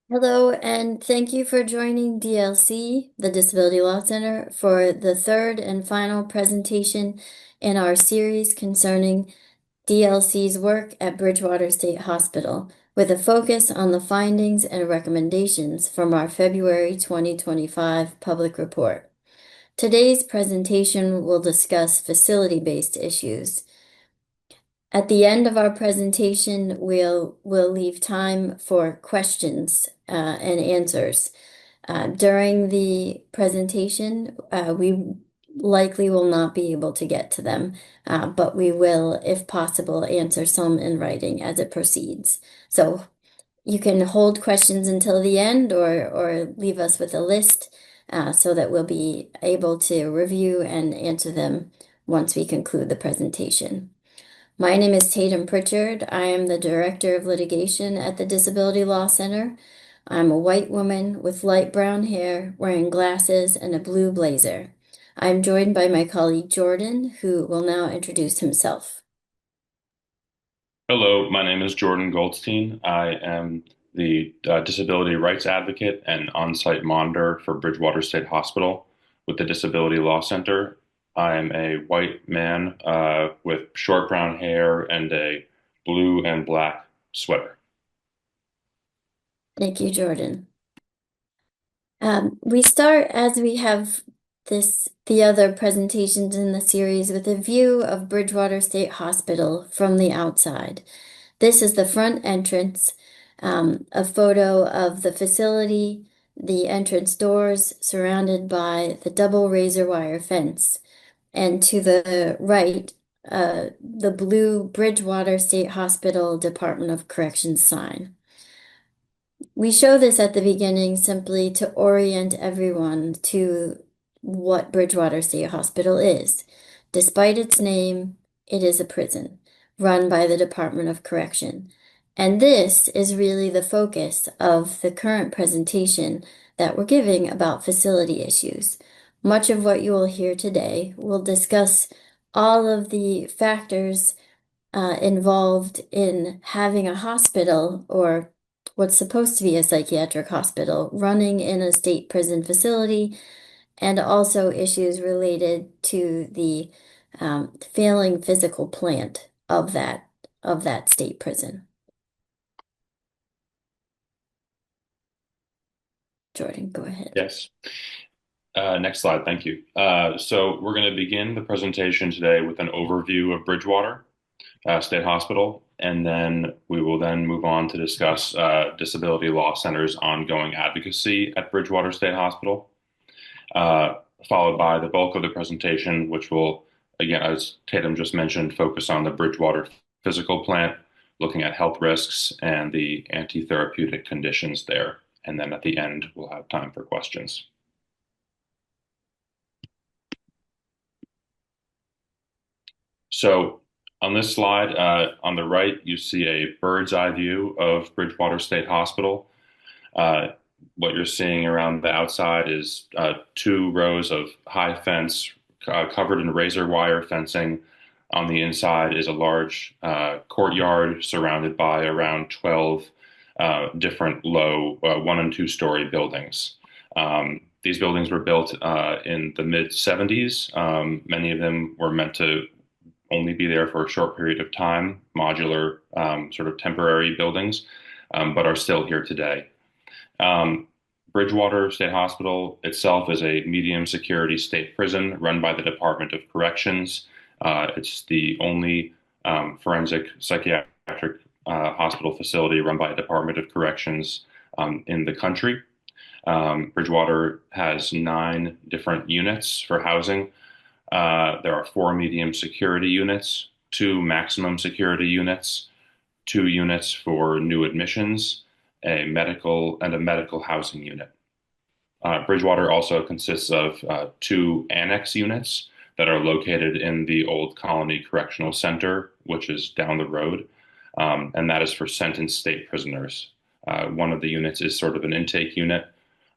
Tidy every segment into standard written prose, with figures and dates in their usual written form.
Hello, and thank you for joining DLC, the Disability Law Center, for the third and final presentation in our series concerning DLC's work at Bridgewater State Hospital, with a focus on the findings and recommendations from our February 2025 public report. Today's presentation will discuss facility-based issues. At the end of our presentation, we'll leave time for questions and answers. During the presentation, we likely will not be able to get to them, but we will, if possible, answer some in writing as it proceeds. So you can hold questions until the end or leave us with a list so that we'll be able to review and answer them once we conclude the presentation. My name is Tatum Pritchard. I am the Director of Litigation at the Disability Law Center. I'm a white woman with light brown hair, wearing glasses and a blue blazer. I'm joined by my colleague Jordan, who will now introduce himself. Hello, my name is Jordan Goldstein. I am the disability rights advocate and on-site monitor for Bridgewater State Hospital with the Disability Law Center. I am a white man with short brown hair and a blue and black sweater. Thank you, Jordan. We start as we have the other presentations in the series with a view of Bridgewater State Hospital from the outside. This is the front entrance, a photo of the facility, the entrance doors surrounded by the double razor wire fence. And to the right, the blue Bridgewater State Hospital Department of Corrections sign. We show this at the beginning simply to orient everyone to what Bridgewater State Hospital is. Despite its name, it is a prison run by the Department of Correction. And this is really the focus of the current presentation that we're giving about facility issues. Much of what you will hear today will discuss all of the factors involved in having a hospital or what's supposed to be a psychiatric hospital running in a state prison facility, and also issues related to the failing physical plant of that state prison. Jordan, go ahead. Yes. Next slide, thank you. So we're going to begin the presentation today with an overview of Bridgewater State Hospital, and then we will then move on to discuss Disability Law Center's ongoing advocacy at Bridgewater State Hospital, uh, followed by the bulk of the presentation, which will, again, as Tatum just mentioned, focus on the Bridgewater physical plant, looking at health risks and the anti-therapeutic conditions there. And then at the end, we'll have time for questions. So on this slide, on the right, you see a bird's eye view of Bridgewater State Hospital. Uh, what you're seeing around the outside is two rows of high fence covered in razor wire fencing. On the inside is a large courtyard surrounded by around 12 different low 1 and 2 story buildings. These buildings were built in the mid 70s. Many of them were meant to only be there for a short period of time, modular sort of temporary buildings, but are still here today. Um, Bridgewater State Hospital itself is a medium security state prison run by the Department of Corrections. It's the only forensic psychiatric hospital facility run by a Department of Corrections in the country. Bridgewater has 9 different units for housing. There are 4 medium security units, 2 maximum security units, 2 units for new admissions, a medical housing unit. Bridgewater also consists of 2 annex units that are located in the Old Colony Correctional Center, which is down the road, and that is for sentenced state prisoners. One of the units is sort of an intake unit,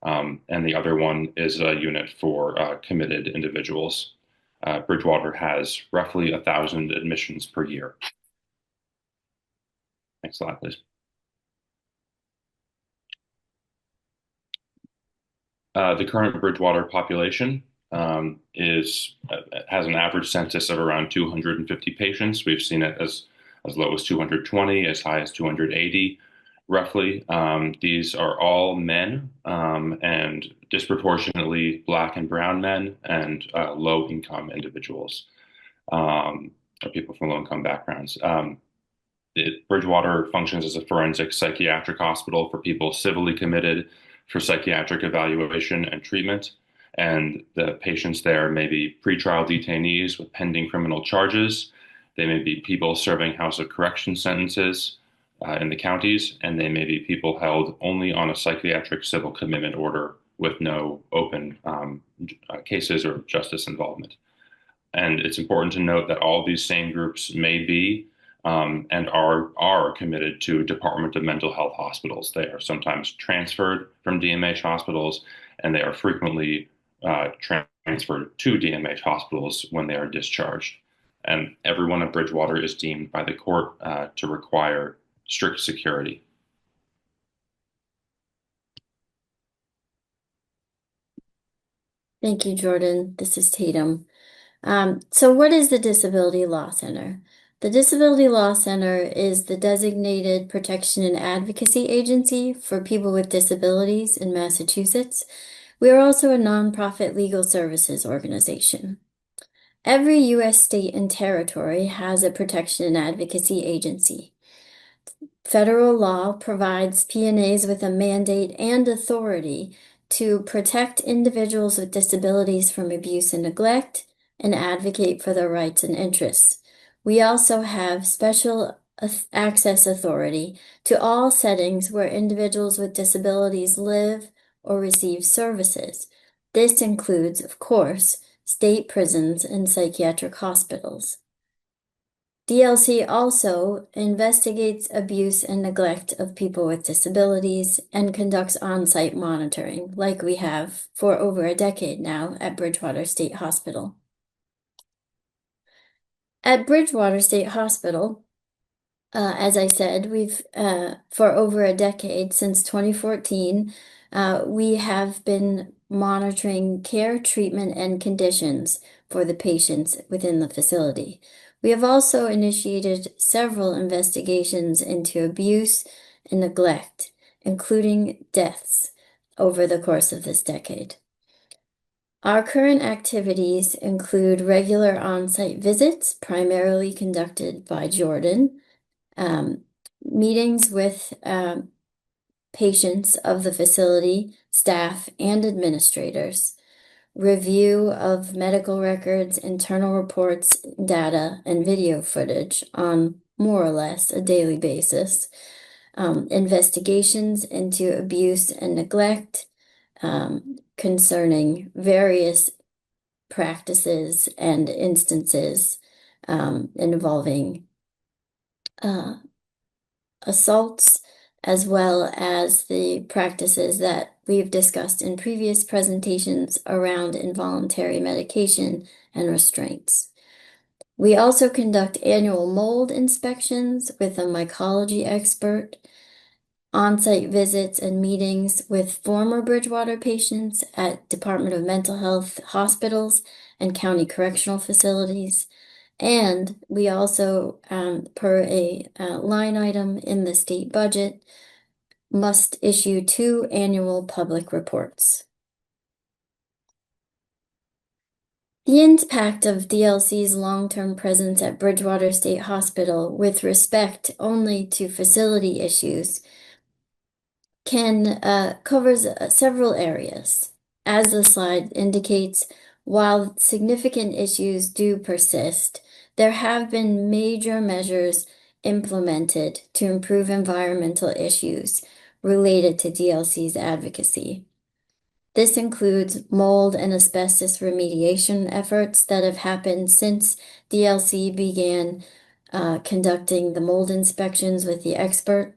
and the other one is a unit for committed individuals. Bridgewater has roughly 1,000 admissions per year. Next slide, please. The current Bridgewater population has an average census of around 250 patients. We've seen it as low as 220, as high as 280, roughly. These are all men and disproportionately Black and brown men and low-income individuals or people from low-income backgrounds. Bridgewater functions as a forensic psychiatric hospital for people civilly committed for psychiatric evaluation and treatment. And the patients there may be pretrial detainees with pending criminal charges. They may be people serving House of Correction sentences in the counties, and they may be people held only on a psychiatric civil commitment order with no open cases or justice involvement. And it's important to note that all these same groups may be and are committed to Department of Mental Health hospitals. They are sometimes transferred from DMH hospitals, and they are frequently transferred to DMH hospitals when they are discharged. And everyone at Bridgewater is deemed by the court to require strict security. Thank you, Jordan. This is Tatum. So what is the Disability Law Center? The Disability Law Center is the designated protection and advocacy agency for people with disabilities in Massachusetts. We are also a nonprofit legal services organization. Every U.S. state and territory has a protection and advocacy agency. Federal law provides PNAs with a mandate and authority to protect individuals with disabilities from abuse and neglect and advocate for their rights and interests. We also have special access authority to all settings where individuals with disabilities live or receive services. This includes, of course, state prisons and psychiatric hospitals. DLC also investigates abuse and neglect of people with disabilities and conducts on-site monitoring, like we have for over a decade now at Bridgewater State Hospital. At Bridgewater State Hospital, as I said, we've for over a decade, since 2014, we have been monitoring care, treatment, and conditions for the patients within the facility. We have also initiated several investigations into abuse and neglect, including deaths, over the course of this decade. Our current activities include regular on-site visits, primarily conducted by Jordan, meetings with patients of the facility, staff, and administrators, review of medical records, internal reports, data, and video footage on more or less a daily basis, investigations into abuse and neglect concerning various practices and instances involving assaults, as well as the practices that we've discussed in previous presentations around involuntary medication and restraints. We also conduct annual mold inspections with a mycology expert, on-site visits and meetings with former Bridgewater patients at Department of Mental Health hospitals and county correctional facilities. And we also, per a line item in the state budget, must issue 2 annual public reports. The impact of DLC's long-term presence at Bridgewater State Hospital with respect only to facility issues covers several areas. As the slide indicates, while significant issues do persist, there have been major measures implemented to improve environmental issues related to DLC's advocacy. This includes mold and asbestos remediation efforts that have happened since DLC began conducting the mold inspections with the expert.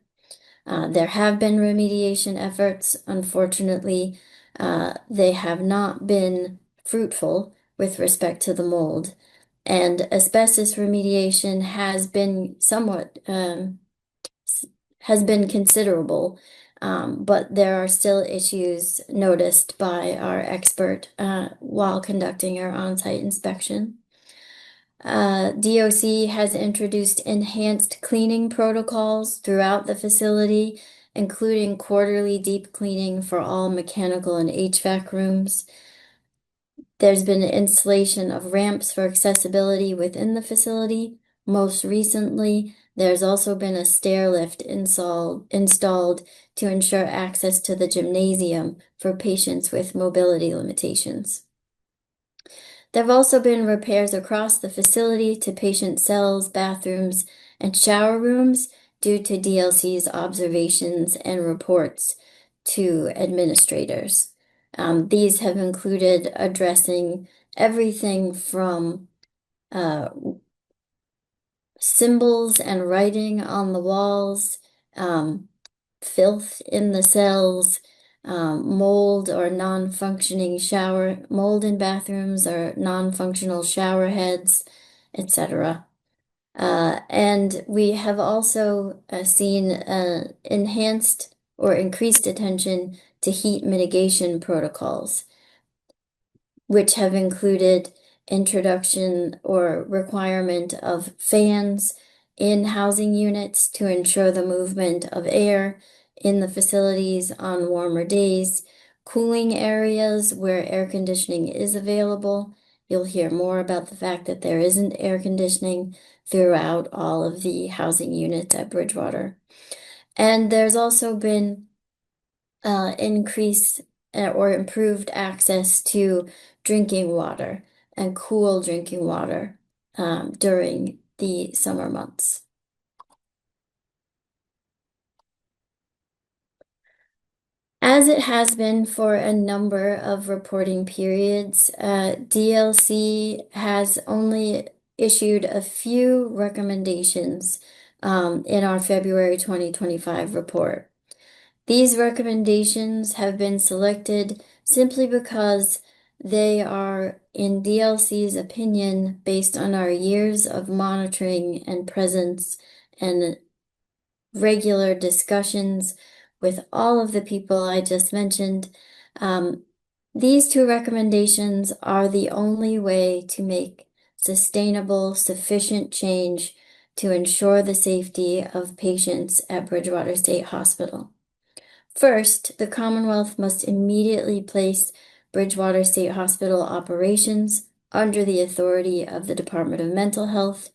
There have been remediation efforts. Unfortunately, they have not been fruitful with respect to the mold. And asbestos remediation has been considerable but there are still issues noticed by our expert while conducting our on-site inspection. DOC has introduced enhanced cleaning protocols throughout the facility, including quarterly deep cleaning for all mechanical and HVAC rooms. There's been installation of ramps for accessibility within the facility. Most recently, there's also been a stair lift installed to ensure access to the gymnasium for patients with mobility limitations. There have also been repairs across the facility to patient cells, bathrooms, and shower rooms due to DLC's observations and reports to administrators. These have included addressing everything from uh, symbols and writing on the walls, um, filth in the cells, mold or non-functioning mold in bathrooms or non-functional shower heads, etc. And we have also seen enhanced or increased attention to heat mitigation protocols, which have included introduction or requirement of fans in housing units to ensure the movement of air in the facilities on warmer days, cooling areas where air conditioning is available. You'll hear more about the fact that there isn't air conditioning throughout all of the housing units at Bridgewater. And there's also been increase or improved access to drinking water and cool drinking water during the summer months. As it has been for a number of reporting periods, DLC has only issued a few recommendations in our February 2025 report. These recommendations have been selected simply because they are, in DLC's opinion, based on our years of monitoring and presence and regular discussions with all of the people I just mentioned. These two recommendations are the only way to make sustainable, sufficient change to ensure the safety of patients at Bridgewater State Hospital. First, the Commonwealth must immediately place Bridgewater State Hospital operations under the authority of the Department of Mental Health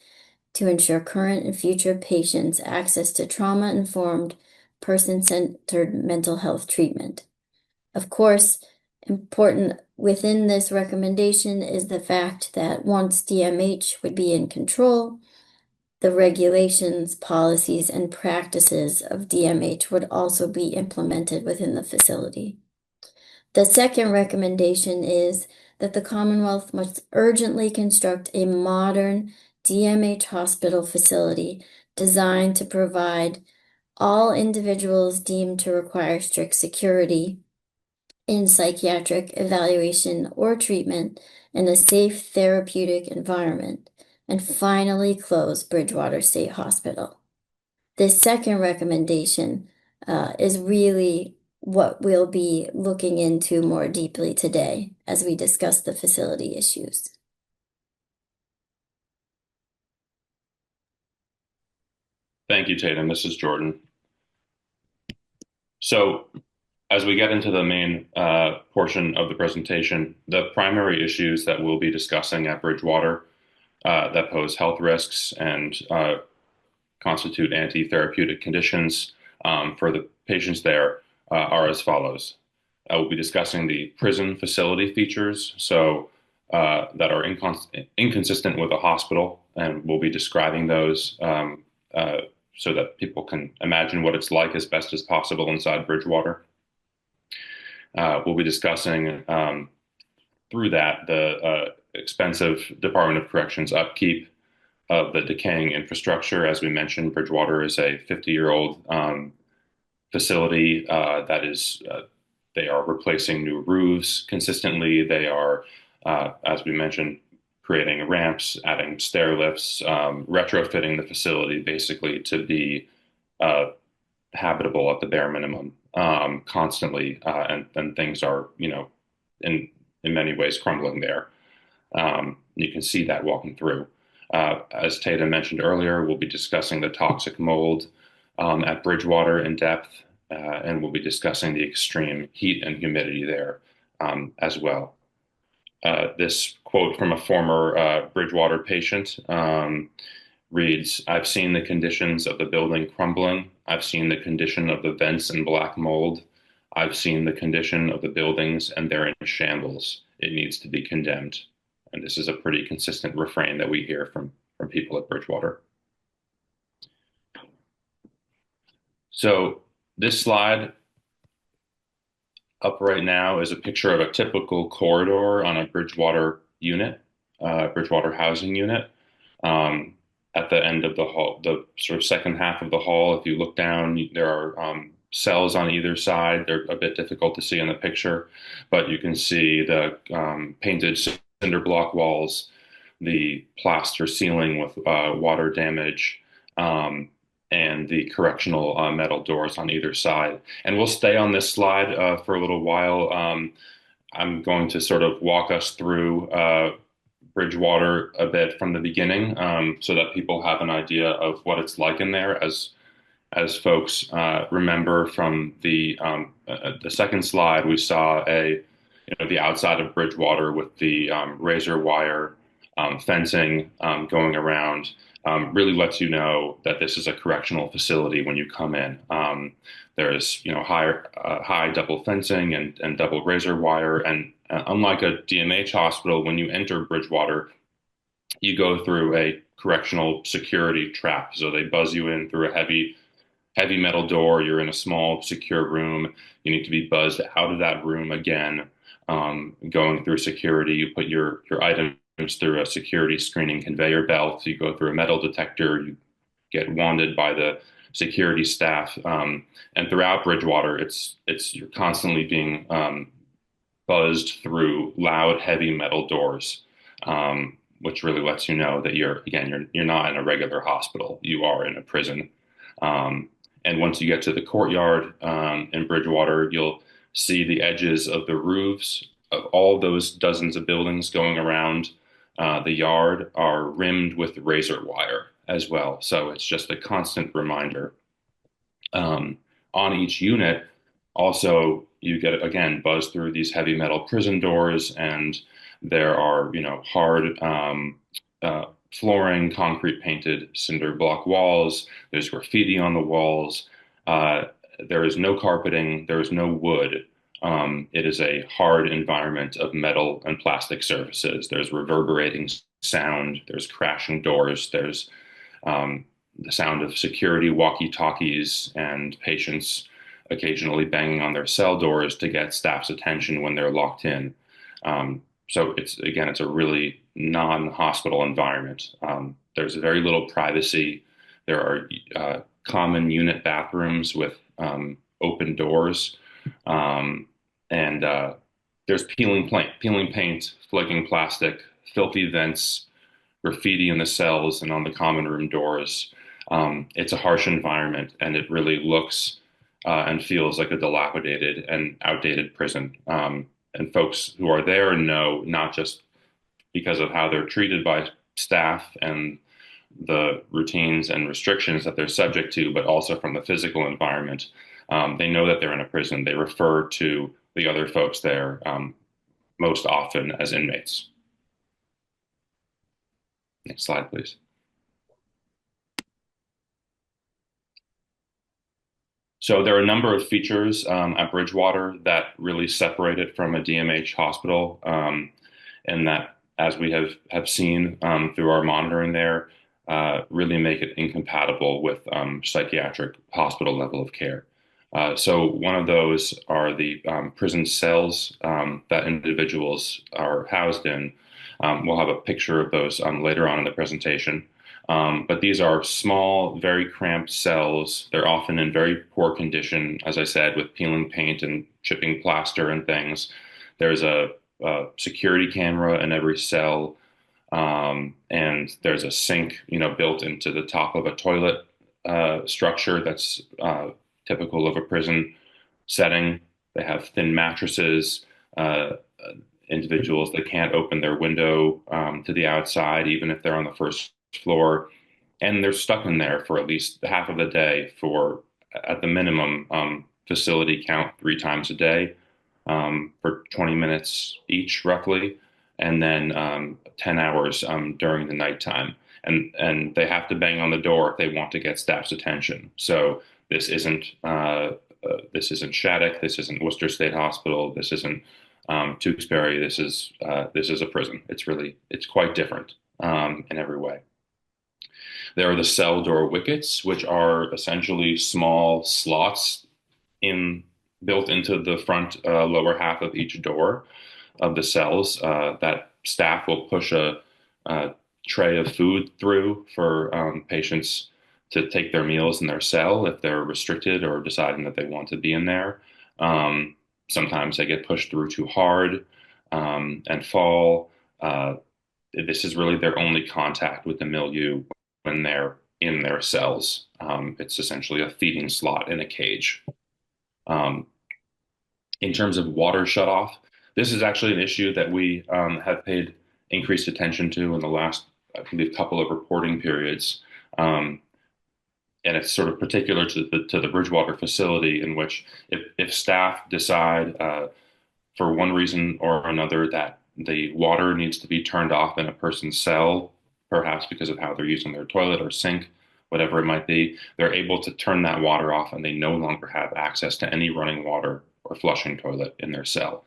to ensure current and future patients access to trauma-informed, person-centered mental health treatment. Of course, important within this recommendation is the fact that once DMH would be in control, the regulations, policies, and practices of DMH would also be implemented within the facility. The second recommendation is that the Commonwealth must urgently construct a modern DMH hospital facility designed to provide all individuals deemed to require strict security in psychiatric evaluation or treatment in a safe therapeutic environment, and finally close Bridgewater State Hospital. This second recommendation is really what we'll be looking into more deeply today as we discuss the facility issues. Thank you, Tatum. This is Jordan. So, as we get into the main portion of the presentation, the primary issues that we'll be discussing at Bridgewater that pose health risks and constitute anti-therapeutic conditions for the patients there are as follows. We'll be discussing the prison facility features, that are inconsistent with a hospital, and we'll be describing those so that people can imagine what it's like as best as possible inside Bridgewater. We'll be discussing through that the expensive Department of Corrections upkeep of the decaying infrastructure. As we mentioned, Bridgewater is a 50-year-old facility that is, they are replacing new roofs consistently. They are, as we mentioned, creating ramps, adding stair lifts, retrofitting the facility basically to be habitable at the bare minimum. constantly, and things are, in many ways crumbling there. You can see that walking through. As Tatum mentioned earlier, we'll be discussing the toxic mold at Bridgewater in depth, and we'll be discussing the extreme heat and humidity there as well. This quote from a former Bridgewater patient reads, "I've seen the conditions of the building crumbling. I've seen the condition of the vents in black mold. I've seen the condition of the buildings, and they're in shambles. It needs to be condemned." And this is a pretty consistent refrain that we hear from people at Bridgewater. So this slide up right now is a picture of a typical corridor on a Bridgewater unit, Bridgewater housing unit. Um, at the end of the hall, the sort of second half of the hall, if you look down, there are cells on either side. They're a bit difficult to see in the picture, but you can see the painted cinder block walls, the plaster ceiling with water damage, um, and the correctional metal doors on either side. And we'll stay on this slide for a little while. I'm going to sort of walk us through Bridgewater a bit from the beginning, so that people have an idea of what it's like in there. As folks remember from the second slide, we saw the outside of Bridgewater with the razor wire fencing going around. Really lets you know that this is a correctional facility when you come in. There's high double fencing and double razor wire, and unlike a DMH hospital, when you enter Bridgewater, you go through a correctional security trap. So they buzz you in through a heavy metal door. You're in a small, secure room. You need to be buzzed out of that room again. Going through security, you put your items through a security screening conveyor belt. You go through a metal detector. You get wanded by the security staff. And throughout Bridgewater, you're constantly being buzzed through loud, heavy metal doors. Which really lets you know that you're not in a regular hospital. You are in a prison. Um, and once you get to the courtyard in Bridgewater, you'll see the edges of the roofs of all those dozens of buildings going around the yard are rimmed with razor wire as well. So it's just a constant reminder. On each unit, also, you get, again, buzzed through these heavy metal prison doors, and there are, hard flooring, concrete painted cinder block walls. There's graffiti on the walls. Uh, there is no carpeting. There is no wood. It is a hard environment of metal and plastic surfaces. There's reverberating sound. There's crashing doors. There's um, the sound of security walkie-talkies and patients occasionally banging on their cell doors to get staff's attention when they're locked in. So it's a really non-hospital environment. There's very little privacy. There are common unit bathrooms with open doors, and there's peeling paint, flaking plastic, filthy vents, graffiti in the cells and on the common room doors. It's a harsh environment, and it really looks and feels like a dilapidated and outdated prison. And folks who are there know, not just because of how they're treated by staff and the routines and restrictions that they're subject to, but also from the physical environment. They know that they're in a prison. They refer to the other folks there most often as inmates. Next slide, please. So there are a number of features at Bridgewater that really separate it from a DMH hospital, and that, as we have seen through our monitoring there, really make it incompatible with psychiatric hospital level of care. So one of those are the prison cells that individuals are housed in. We'll have a picture of those later on in the presentation. But these are small, very cramped cells. They're often in very poor condition, as I said, with peeling paint and chipping plaster and things. There's a security camera in every cell, and there's a sink, built into the top of a toilet structure that's typical of a prison. setting. They have thin mattresses. Individuals that can't open their window to the outside, even if they're on the first floor, and they're stuck in there for at least half of the day for, at the minimum, facility count 3 times a day for 20 minutes each, roughly, and then 10 hours during the nighttime. And they have to bang on the door if they want to get staff's attention. So this isn't this isn't Shattuck. This isn't Worcester State Hospital. This isn't Tewksbury. This is a prison. It's quite different in every way. There are the cell door wickets, which are essentially small slots in built into the front lower half of each door of the cells that staff will push a tray of food through for patients to take their meals in their cell if they're restricted or deciding that they want to be in there. Um, Sometimes they get pushed through too hard and fall. This is really their only contact with the milieu when they're in their cells. It's essentially a feeding slot in a cage. Um, in terms of water shutoff, this is actually an issue that we have paid increased attention to in the last, I believe, couple of reporting periods. Um, and it's sort of particular to the Bridgewater facility, in which if staff decide for one reason or another that the water needs to be turned off in a person's cell, perhaps because of how they're using their toilet or sink, whatever it might be, they're able to turn that water off and they no longer have access to any running water or flushing toilet in their cell,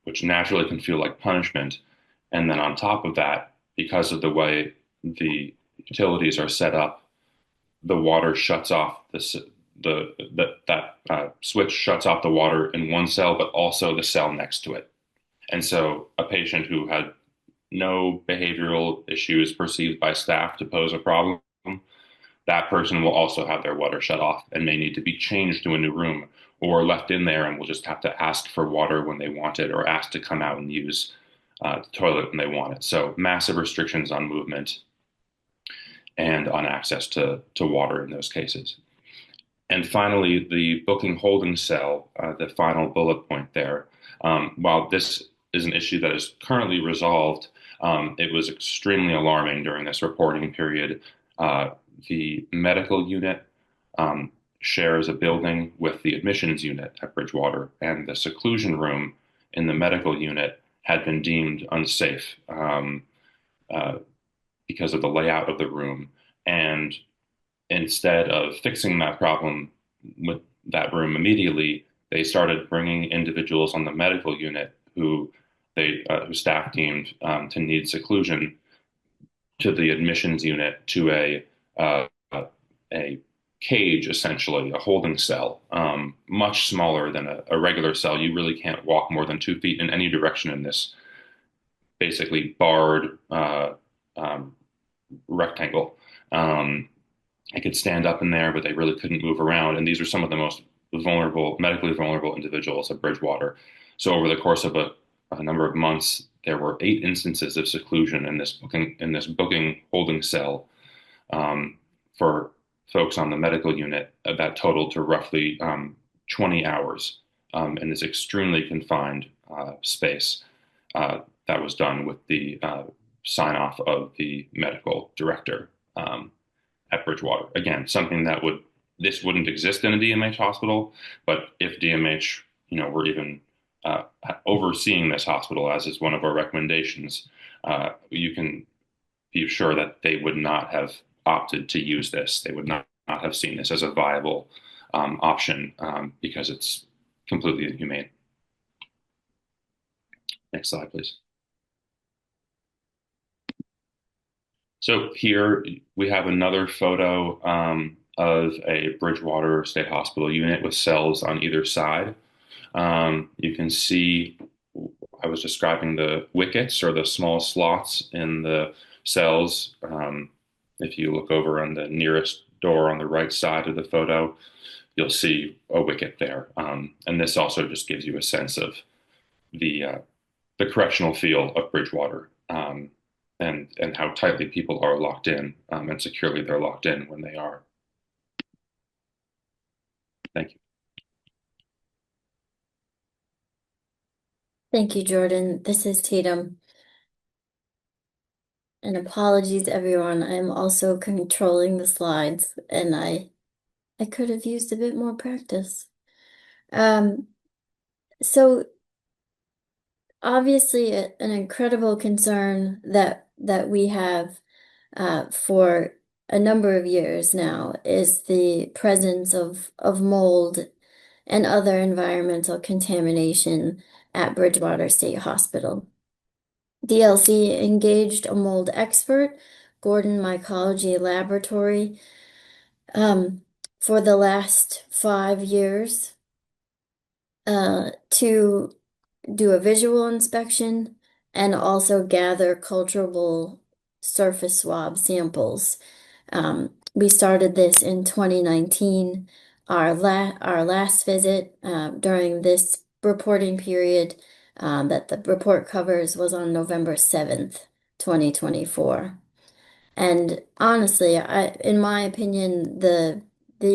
which naturally can feel like punishment. And then on top of that, because of the way the utilities are set up, the water shuts off that switch shuts off the water in one cell, but also the cell next to it. And so a patient who had no behavioral issues perceived by staff to pose a problem, that person will also have their water shut off and may need to be changed to a new room or left in there and will just have to ask for water when they want it or ask to come out and use the toilet when they want it. So massive restrictions on movement and on access to water in those cases. And finally, the booking holding cell, the final bullet point there. While this is an issue that is currently resolved, it was extremely alarming during this reporting period. The medical unit shares a building with the admissions unit at Bridgewater, and the seclusion room in the medical unit had been deemed unsafe uh, because of the layout of the room. And instead of fixing that problem with that room immediately, they started bringing individuals on the medical unit who staff deemed to need seclusion to the admissions unit to uh, a cage, essentially a holding cell, much smaller than a regular cell. You really can't walk more than 2 feet in any direction in this basically barred um, rectangle. I could stand up in there, but they really couldn't move around. And these are some of the most vulnerable, medically vulnerable individuals at Bridgewater. So over the course of a number of months, there were 8 instances of seclusion in this booking holding cell for folks on the medical unit that totaled to roughly 20 hours in this extremely confined space. That was done with the sign off of the medical director. At Bridgewater. Again, something that this wouldn't exist in a DMH hospital, but if DMH, were even overseeing this hospital, as is one of our recommendations, you can be sure that they would not have opted to use this. They would not have seen this as a viable option because it's completely inhumane. Next slide, please. So here we have another photo of a Bridgewater State Hospital unit with cells on either side. You can see I was describing the wickets or the small slots in the cells. If you look over on the nearest door on the right side of the photo, you'll see a wicket there. And this also just gives you a sense of the correctional feel of Bridgewater. And how tightly people are locked in and securely they're locked in when they are. Thank you. Thank you, Jordan. This is Tatum. And apologies, everyone. I'm also controlling the slides, and I could have used a bit more practice. Um, so obviously an incredible concern that we have for a number of years now is the presence of mold and other environmental contamination at Bridgewater State Hospital. DLC engaged a mold expert, Gordon Mycology Laboratory, um, for the last 5 years to do a visual inspection and also gather culturable surface swab samples. We started this in 2019. Our last visit during this reporting period that the report covers was on November 7th, 2024. And honestly, in my opinion, the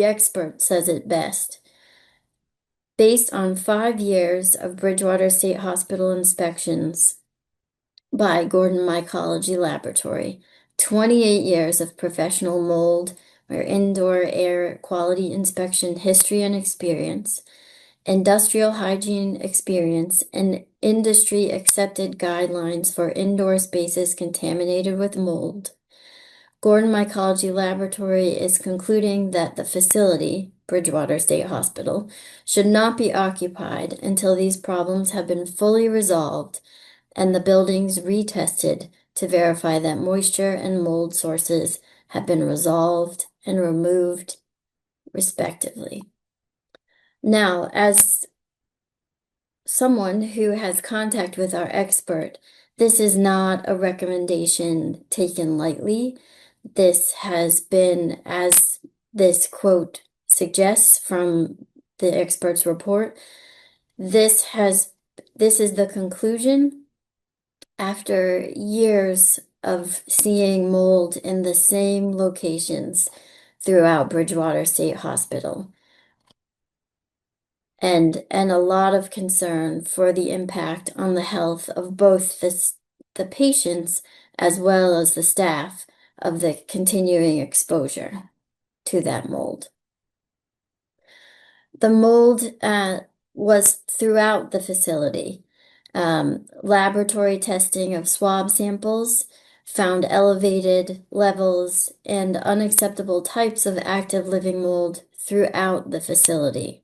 expert says it best. Based on 5 years of Bridgewater State Hospital inspections by Gordon Mycology Laboratory, 28 years of professional mold or indoor air quality inspection history and experience, industrial hygiene experience, and industry accepted guidelines for indoor spaces contaminated with mold. Gordon Mycology Laboratory is concluding that the facility, Bridgewater State Hospital, should not be occupied until these problems have been fully resolved and the buildings retested to verify that moisture and mold sources have been resolved and removed, respectively. Now, as someone who has contact with our expert, this is not a recommendation taken lightly. This has been, as this quote suggests from the expert's report, this is the conclusion after years of seeing mold in the same locations throughout Bridgewater State Hospital and a lot of concern for the impact on the health of both the patients as well as the staff of the continuing exposure to that mold. The mold was throughout the facility. Laboratory testing of swab samples found elevated levels and unacceptable types of active living mold throughout the facility.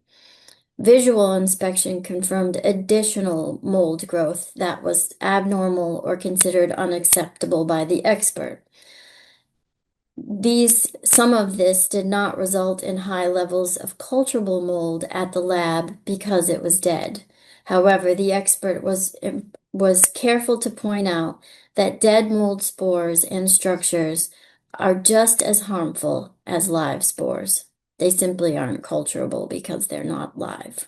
Visual inspection confirmed additional mold growth that was abnormal or considered unacceptable by the expert. Some of this did not result in high levels of culturable mold at the lab because it was dead. However, the expert was careful to point out that dead mold spores and structures are just as harmful as live spores. They simply aren't culturable because they're not live.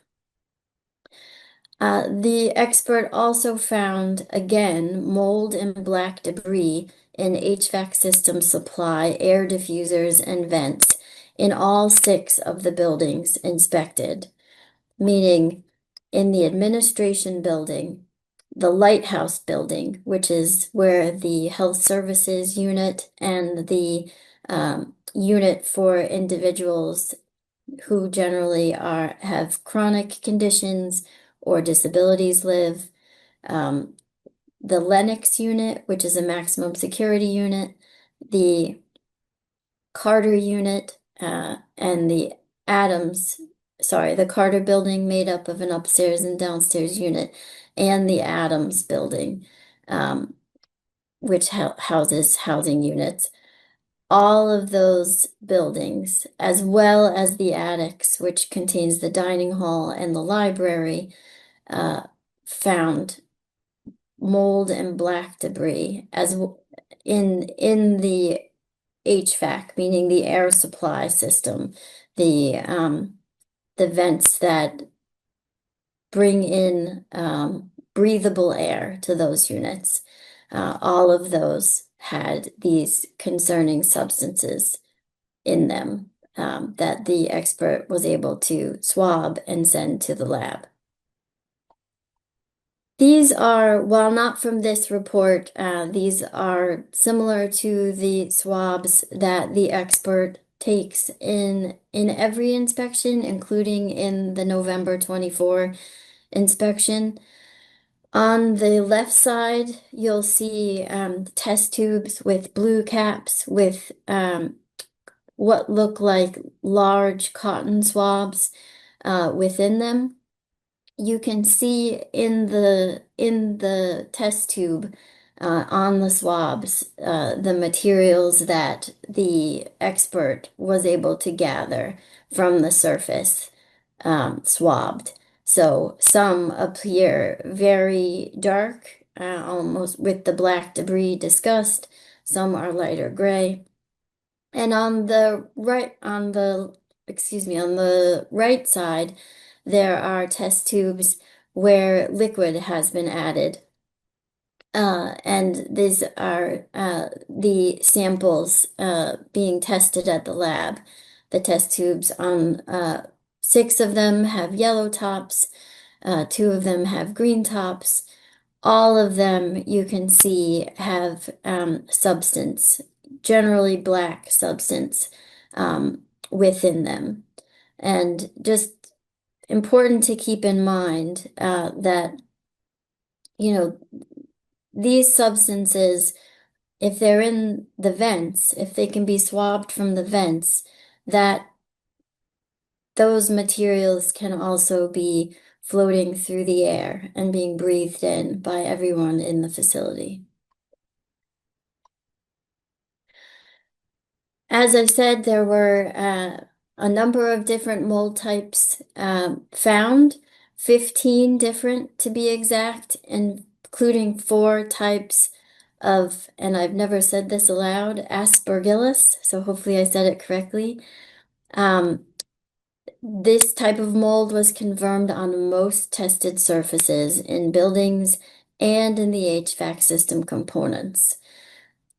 The expert also found, again, mold and black debris in HVAC system supply, air diffusers, and vents in all 6 of the buildings inspected, meaning in the administration building, the lighthouse building, which is where the health services unit and the unit for individuals who generally have chronic conditions or disabilities live. The Lennox unit, which is a maximum security unit, the Carter unit, and the Carter building made up of an upstairs and downstairs unit, and the Adams building, which houses housing units. All of those buildings, as well as the attics, which contains the dining hall and the library, found mold and black debris in the HVAC, meaning the air supply system, the vents that bring in breathable air to those units. All of those had these concerning substances in them that the expert was able to swab and send to the lab. These are, while not from this report, these are similar to the swabs that the expert takes in every inspection, including in the November 24 inspection. On the left side, you'll see test tubes with blue caps with what look like large cotton swabs within them. You can see in the test tube on the swabs the materials that the expert was able to gather from the surface swabbed. So some appear very dark, almost with the black debris discussed. Some are lighter gray. And on the right side, there are test tubes where liquid has been added. And these are the samples being tested at the lab. The test tubes on six of them have yellow tops, two of them have green tops. All of them you can see have substance, generally black substance, within them. And just important to keep in mind that, you know, these substances, if they're in the vents, if they can be swabbed from the vents, that those materials can also be floating through the air and being breathed in by everyone in the facility. As I said, there were a number of different mold types found, 15 different to be exact, including 4 types of, and I've never said this aloud, Aspergillus, so hopefully I said it correctly. This type of mold was confirmed on most tested surfaces in buildings and in the HVAC system components.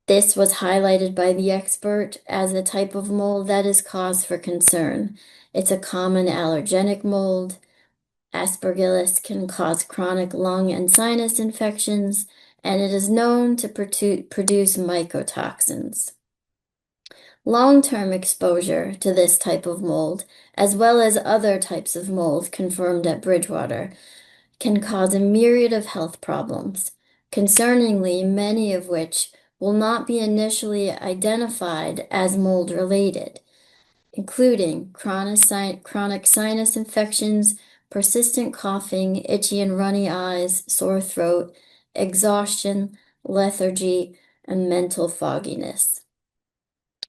This was highlighted by the expert as a type of mold that is cause for concern. It's a common allergenic mold. Aspergillus can cause chronic lung and sinus infections, and it is known to produce mycotoxins. Long-term exposure to this type of mold, as well as other types of mold confirmed at Bridgewater, can cause a myriad of health problems, concerningly, many of which will not be initially identified as mold-related, including chronic sinus infections, persistent coughing, itchy and runny eyes, sore throat, exhaustion, lethargy, and mental fogginess.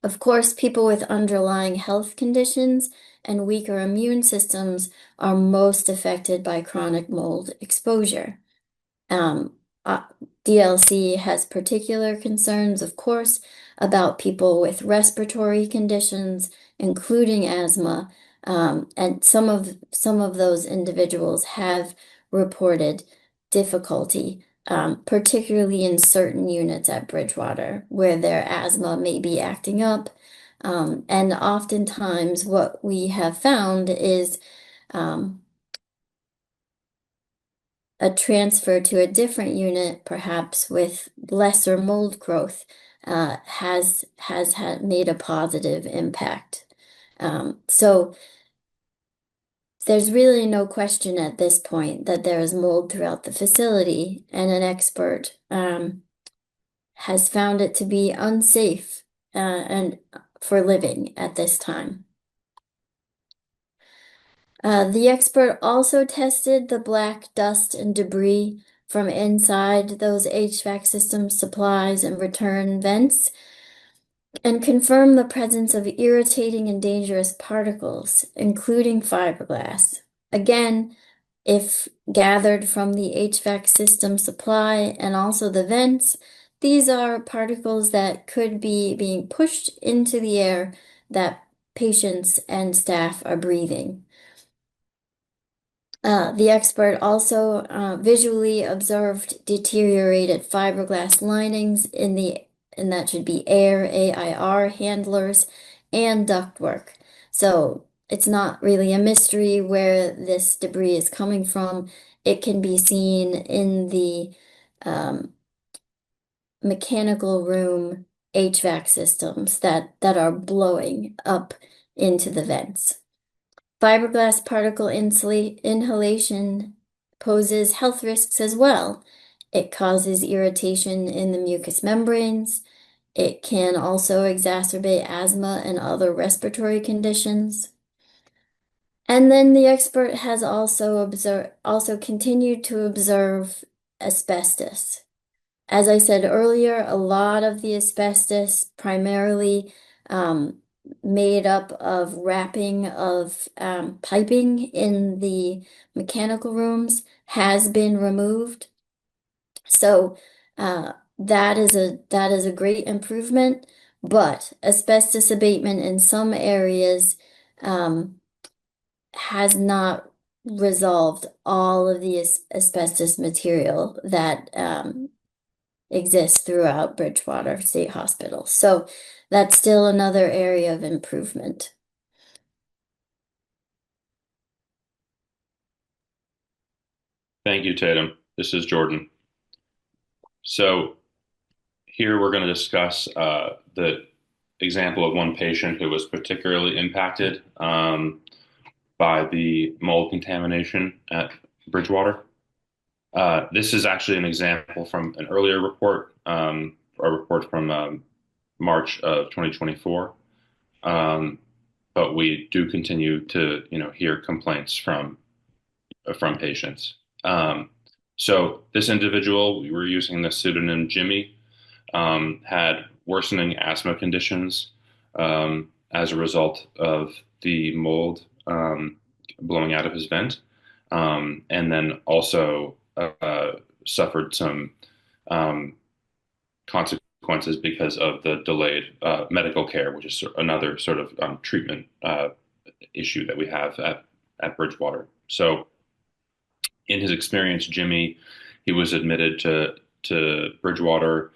Of course, people with underlying health conditions and weaker immune systems are most affected by chronic mold exposure. Um, uh, DLC has particular concerns, of course, about people with respiratory conditions, including asthma, and some of those individuals have reported difficulty, particularly in certain units at Bridgewater, where their asthma may be acting up. And oftentimes, what we have found is a transfer to a different unit, perhaps with lesser mold growth, has made a positive impact. So there's really no question at this point that there is mold throughout the facility, and an expert has found it to be unsafe and for living at this time. The expert also tested the black dust and debris from inside those HVAC system supplies and return vents and confirmed the presence of irritating and dangerous particles, including fiberglass. Again, if gathered from the HVAC system supply and also the vents, these are particles that could be being pushed into the air that patients and staff are breathing. The expert also visually observed deteriorated fiberglass linings and that should be AIR handlers and ductwork. So it's not really a mystery where this debris is coming from. It can be seen in the um, mechanical room HVAC systems that are blowing up into the vents. Fiberglass particle inhalation poses health risks as well. It causes irritation in the mucous membranes. It can also exacerbate asthma and other respiratory conditions. And then the expert has also continued to observe asbestos. As I said earlier, a lot of the asbestos primarily um, made up of wrapping of piping in the mechanical rooms has been removed. So that is a great improvement, but asbestos abatement in some areas um, has not resolved all of the asbestos material that exists throughout Bridgewater State Hospital. So that's still another area of improvement. Thank you, Tatum. This is Jordan. So here we're going to discuss the example of one patient who was particularly impacted by the mold contamination at Bridgewater. This is actually an example from an earlier report, a report from March of 2024. Um, but we do continue to, hear complaints from patients. Um, so this individual, we were using the pseudonym Jimmy, had worsening asthma conditions as a result of the mold blowing out of his vent, and then also suffered some um, consequences because of the delayed medical care, which is another sort of treatment issue that we have at Bridgewater. So, in his experience, Jimmy, he was admitted to Bridgewater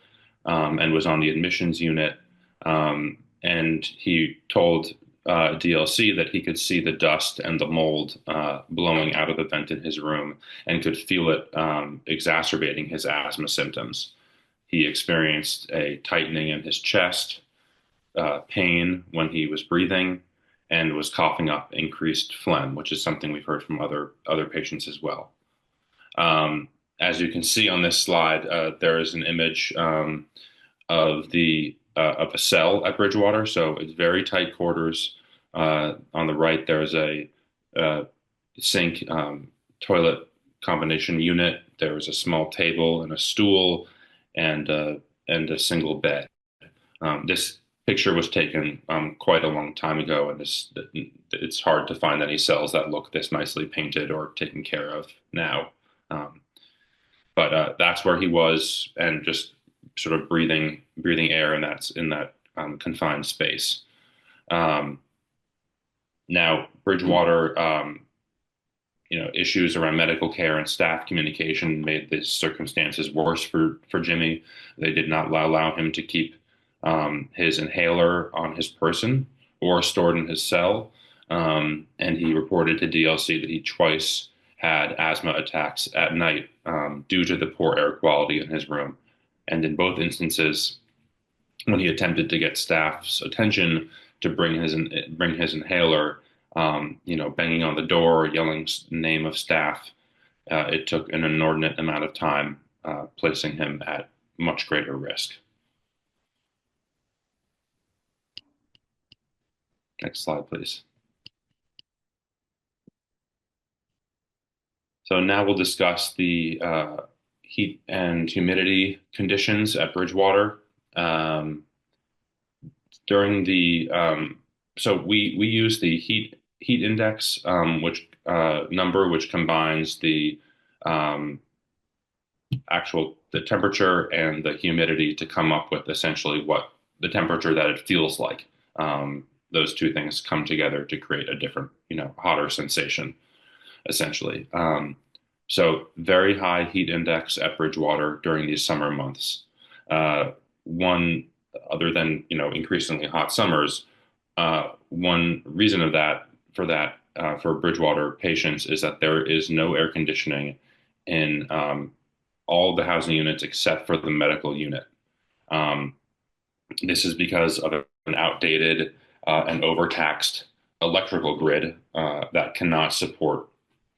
and was on the admissions unit. And he told DLC that he could see the dust and the mold blowing out of the vent in his room and could feel it exacerbating his asthma symptoms. He experienced a tightening in his chest, pain when he was breathing, and was coughing up increased phlegm, which is something we've heard from other patients as well. Um, as you can see on this slide, there is an image of a cell at Bridgewater. So it's very tight quarters. On the right, there's a sink toilet combination unit. There is a small table and a stool, and and a single bed. This picture was taken quite a long time ago, and it's hard to find any cells that look this nicely painted or taken care of now. Um, but that's where he was, and just sort of breathing air in that confined space. Um, Now, Bridgewater, issues around medical care and staff communication made the circumstances worse for Jimmy. They did not allow him to keep his inhaler on his person or stored in his cell. And he reported to DLC that he twice had asthma attacks at night due to the poor air quality in his room. And in both instances, when he attempted to get staff's attention to bring his inhaler, banging on the door, yelling name of staff, it took an inordinate amount of time, placing him at much greater risk. Next slide, please. So now we'll discuss the heat and humidity conditions at Bridgewater. Um, during the so we use the heat index, which number which combines the um, the temperature and the humidity to come up with essentially what the temperature that it feels like. Those two things come together to create a different, hotter sensation, essentially. So very high heat index at Bridgewater during these summer months. One, other than, increasingly hot summers, one reason for that for Bridgewater patients is that there is no air conditioning in all of the housing units except for the medical unit. Um, this is because of an outdated and overtaxed electrical grid that cannot support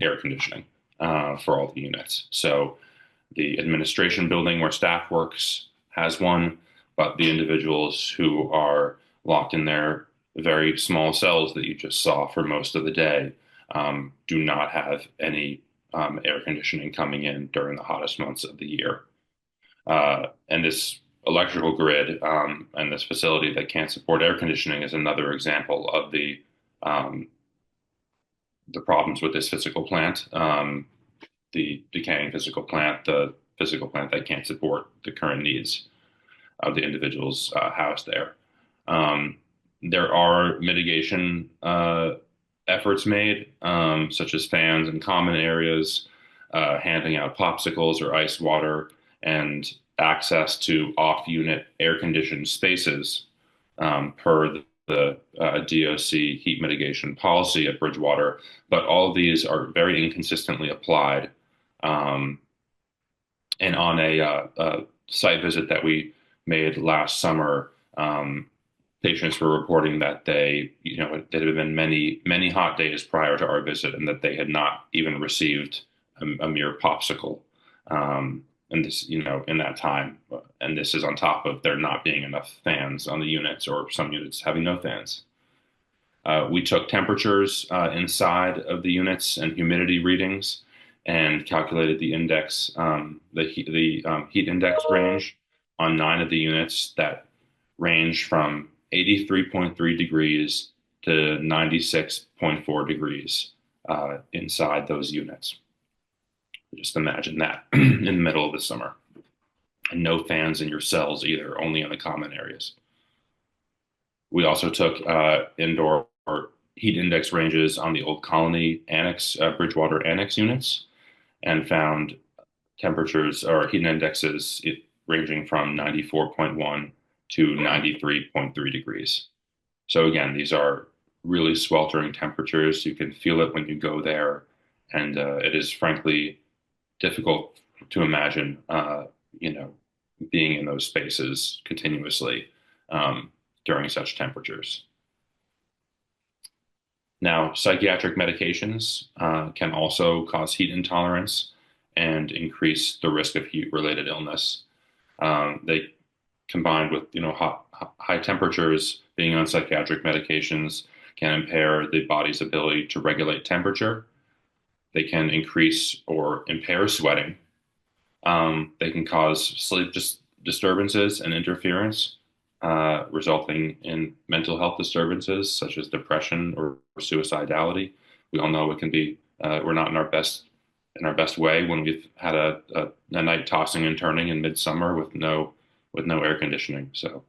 air conditioning for all the units. So the administration building where staff works has one, but the individuals who are locked in their very small cells that you just saw for most of the day do not have any air conditioning coming in during the hottest months of the year. And this electrical grid and this facility that can't support air conditioning is another example of um, the problems with this physical plant, the decaying physical plant, the physical plant that can't support the current needs of the individuals housed there. Um, there are mitigation efforts made, such as fans in common areas, handing out popsicles or ice water, and access to off-unit air-conditioned spaces per the DOC heat mitigation policy at Bridgewater. But all of these are very inconsistently applied. Um, and on a site visit that we made last summer, patients were reporting that there had been many hot days prior to our visit, and that they had not even received a mere popsicle. And this, in that time, and this is on top of there not being enough fans on the units, or some units having no fans. We took temperatures inside of the units and humidity readings, and calculated the index, the heat index range on 9 of the units that range from 83.3 degrees to 96.4 degrees inside those units. Just imagine that in the middle of the summer, and no fans in your cells either, only in the common areas. We also took indoor heat index ranges on the Old Colony Annex, Bridgewater Annex units, and found temperatures or heat indexes ranging from 94.1 to 93.3 degrees. So again, these are really sweltering temperatures. You can feel it when you go there, and it is frankly difficult to imagine, being in those spaces continuously during such temperatures. Now, psychiatric medications can also cause heat intolerance and increase the risk of heat-related illness. They combined with high temperatures, being on psychiatric medications can impair the body's ability to regulate temperature. They can increase or impair sweating. They can cause sleep disturbances and interference, resulting in mental health disturbances such as depression or suicidality. We all know it can be we're not in our best way when we've had a night tossing and turning in midsummer with no air conditioning. So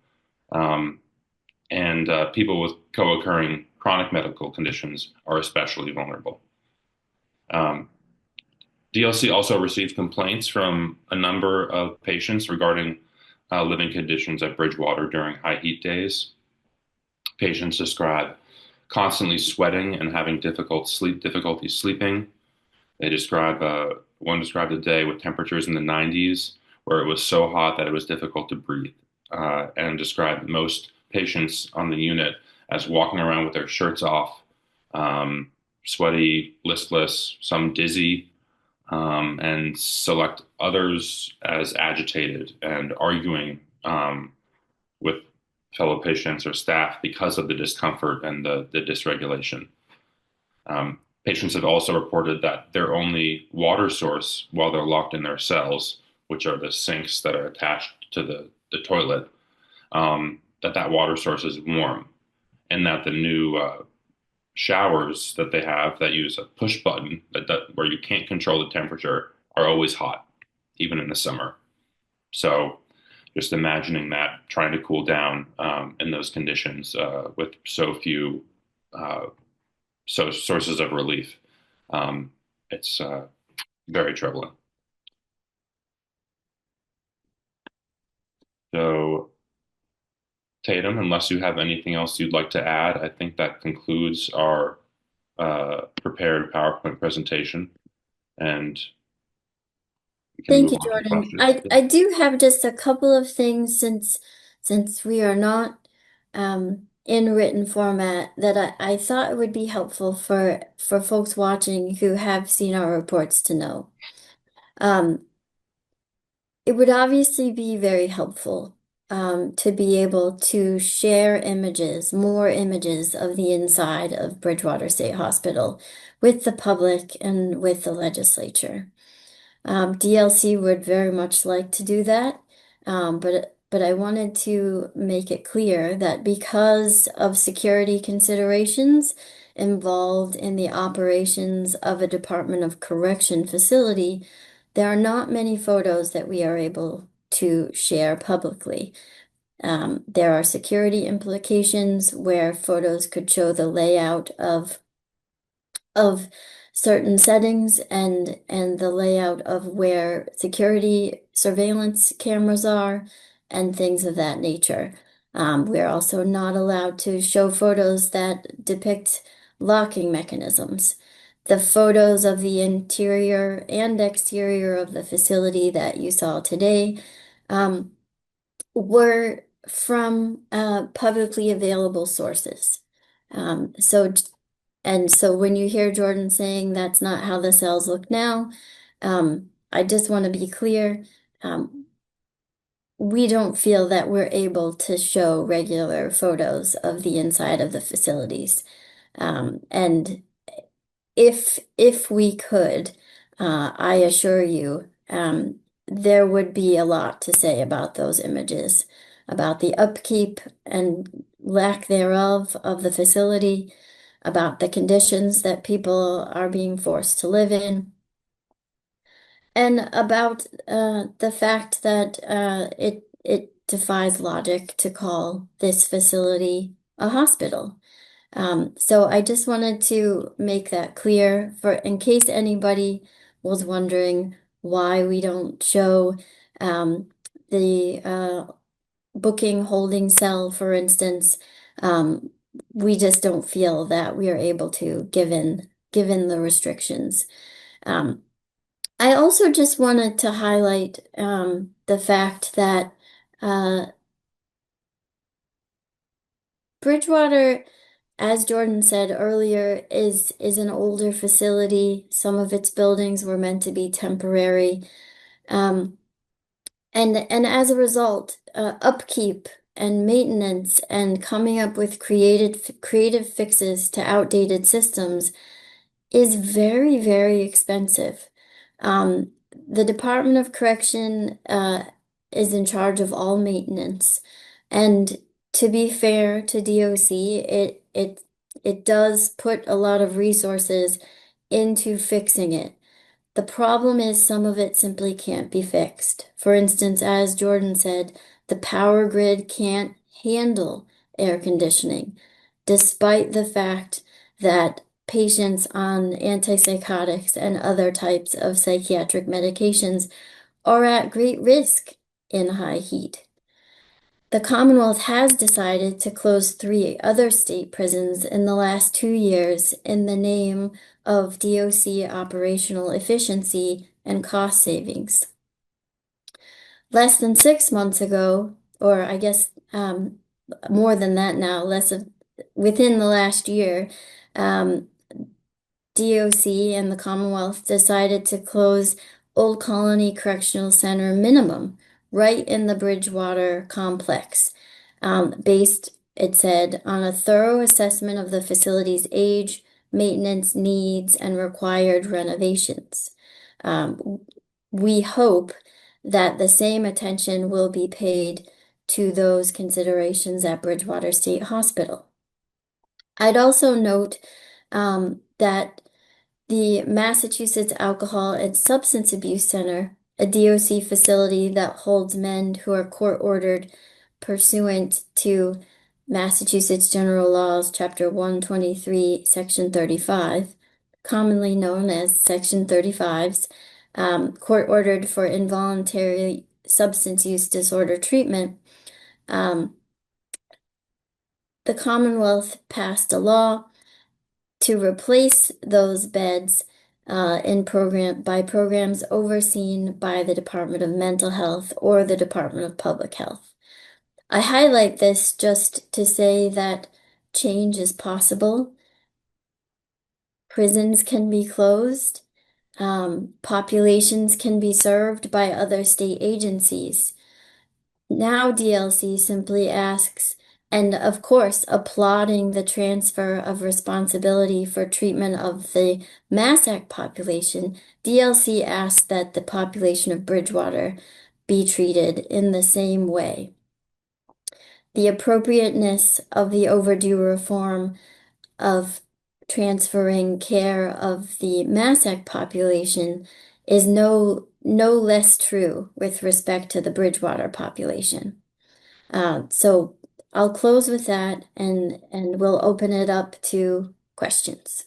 and people with co-occurring chronic medical conditions are especially vulnerable. Um, DLC also received complaints from a number of patients regarding living conditions at Bridgewater during high heat days. Patients describe constantly sweating and having difficulty sleeping. One described a day with temperatures in the 90s where it was so hot that it was difficult to breathe, and described most patients on the unit as walking around with their shirts off, sweaty, listless, some dizzy, and select others as agitated and arguing with fellow patients or staff because of the discomfort and the dysregulation. Patients have also reported that their only water source while they're locked in their cells, which are the sinks that are attached to the toilet, that water source is warm, and that the new showers that they have that use a push button where you can't control the temperature are always hot, even in the summer. So just imagining that, trying to cool down in those conditions with so few sources of relief, it's very troubling. So Tatum, unless you have anything else you'd like to add, I think that concludes our prepared PowerPoint presentation. And we can Thank move you, on to Jordan. questions. I do have just a couple of things since we are not in written format that I thought it would be helpful for folks watching who have seen our reports to know. Um, it would obviously be very helpful to be able to share images, more images of the inside of Bridgewater State Hospital with the public and with the legislature. DLC would very much like to do that, but I wanted to make it clear that because of security considerations involved in the operations of a Department of Correction facility, there are not many photos that we are able to share publicly. There are security implications where photos could show the layout of certain settings and the layout of where security surveillance cameras are and things of that nature. We're also not allowed to show photos that depict locking mechanisms. The photos of the interior and exterior of the facility that you saw today were from publicly available sources. Um, so so when you hear Jordan saying that's not how the cells look now, I just want to be clear. We don't feel that we're able to show regular photos of the inside of the facilities. And if we could, I assure you, there would be a lot to say about those images, about the upkeep and lack thereof of the facility, about the conditions that people are being forced to live in, and about the fact that it defies logic to call this facility a hospital. So I just wanted to make that clear for in case anybody was wondering why we don't show the booking holding cell, for instance. Um, we just don't feel that we are able to, given the restrictions. Um, I also just wanted to highlight the fact that uh, Bridgewater, as Jordan said earlier, is an older facility. Some of its buildings were meant to be temporary. Um, and as a result, upkeep and maintenance and coming up with creative fixes to outdated systems is very, very expensive. Um, the Department of Correction is in charge of all maintenance. And to be fair to DOC, it does put a lot of resources into fixing it. The problem is some of it simply can't be fixed. For instance, as Jordan said, the power grid can't handle air conditioning, despite the fact that patients on antipsychotics and other types of psychiatric medications are at great risk in high heat. The Commonwealth has decided to close three other state prisons in the last 2 years in the name of DOC operational efficiency and cost savings. Less than 6 months ago, or I guess more than that now, within the last year, um, DOC and the Commonwealth decided to close Old Colony Correctional Center minimum right in the Bridgewater complex, based, it said, on a thorough assessment of the facility's age, maintenance needs, and required renovations. We hope that the same attention will be paid to those considerations at Bridgewater State Hospital. I'd also note that the Massachusetts Alcohol and Substance Abuse Center, a DOC facility that holds men who are court-ordered pursuant to Massachusetts General Laws, Chapter 123, Section 35, commonly known as Section 35s, court-ordered for involuntary substance use disorder treatment. The Commonwealth passed a law to replace those beds in program by programs overseen by the Department of Mental Health or the Department of Public Health. I highlight this just to say that change is possible. Prisons can be closed. Populations can be served by other state agencies. Now DLC simply asks, and of course, applauding the transfer of responsibility for treatment of the MASAC population, DLC asks that the population of Bridgewater be treated in the same way. The appropriateness of the overdue reform of transferring care of the MASAC population is no less true with respect to the Bridgewater population. So I'll close with that and we'll open it up to questions.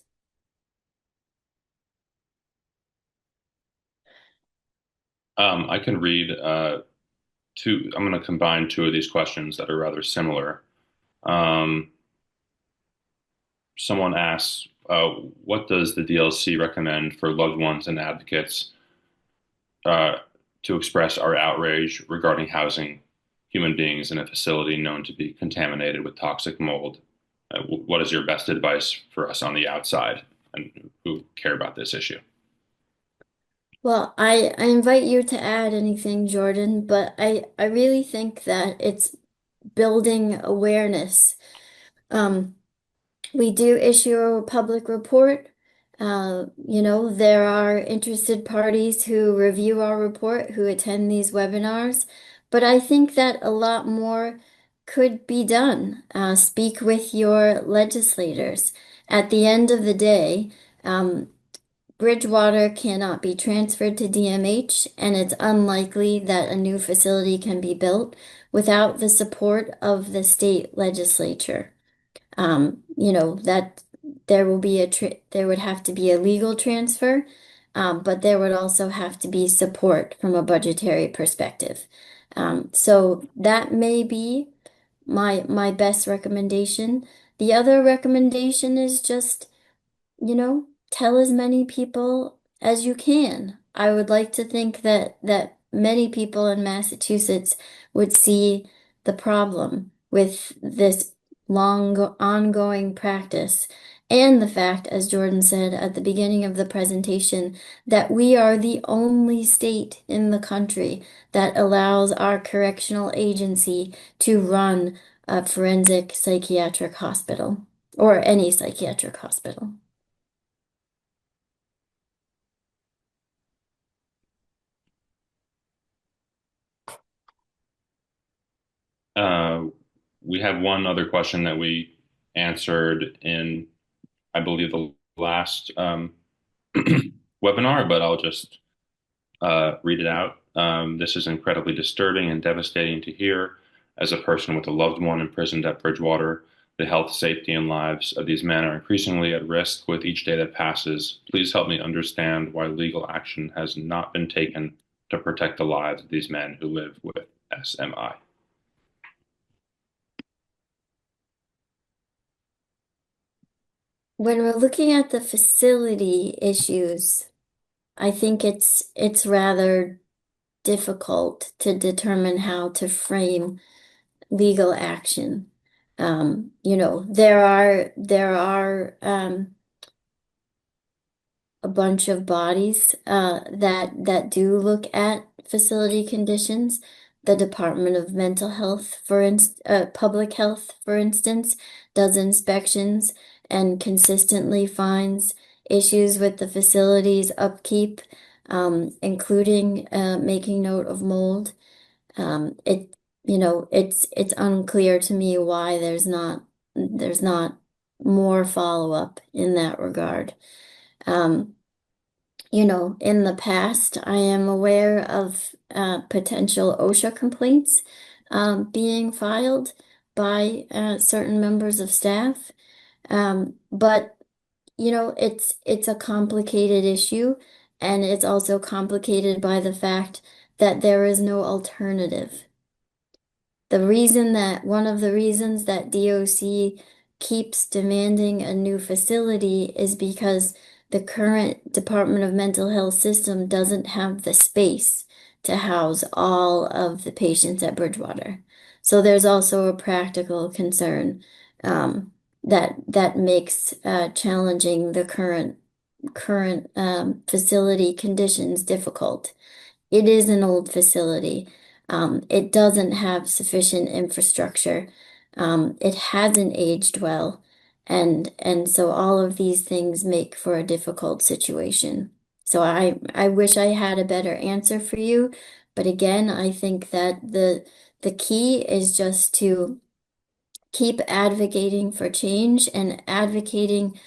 I can read two. I'm going to combine two of these questions that are rather similar. Um, Someone asks, what does the DLC recommend for loved ones and advocates uh, to express our outrage regarding housing human beings in a facility known to be contaminated with toxic mold? What is your best advice for us on the outside and who care about this issue? Well, I invite you to add anything, Jordan, but I really think that it's building awareness. Um, We do issue a public report. There are interested parties who review our report, who attend these webinars, but I think that a lot more could be done. Speak with your legislators. At the end of the day, Bridgewater cannot be transferred to DMH, and it's unlikely that a new facility can be built without the support of the state legislature. That there would have to be a legal transfer, but there would also have to be support from a budgetary perspective. So that may be my best recommendation. The other recommendation is just tell as many people as you can. I would like to think that many people in Massachusetts would see the problem with this long ongoing practice and the fact, as Jordan said at the beginning of the presentation, that we are the only state in the country that allows our correctional agency to run a forensic psychiatric hospital or any psychiatric hospital. Uh, we have one other question that we answered in, I believe, the last webinar, but I'll just read it out. This is incredibly disturbing and devastating to hear. As a person with a loved one imprisoned at Bridgewater, the health, safety, and lives of these men are increasingly at risk with each day that passes. Please help me understand why legal action has not been taken to protect the lives of these men who live with SMI. When we're looking at the facility issues, I think it's rather difficult to determine how to frame legal action. There are a bunch of bodies that do look at facility conditions. The Department of Mental Health, Public Health, for instance, does inspections and consistently finds issues with the facility's upkeep, including making note of mold. It's unclear to me why there's not more follow-up in that regard. Um, in the past, I am aware of potential OSHA complaints being filed by certain members of staff. But it's a complicated issue, and it's also complicated by the fact that there is no alternative. One of the reasons that DOC keeps demanding a new facility is because the current Department of Mental Health system doesn't have the space to house all of the patients at Bridgewater. So there's also a practical concern that makes challenging the current facility conditions difficult. It is an old facility. It doesn't have sufficient infrastructure. It hasn't aged well. And so all of these things make for a difficult situation. So I wish I had a better answer for you, but again, I think that the key is just to keep advocating for change and advocating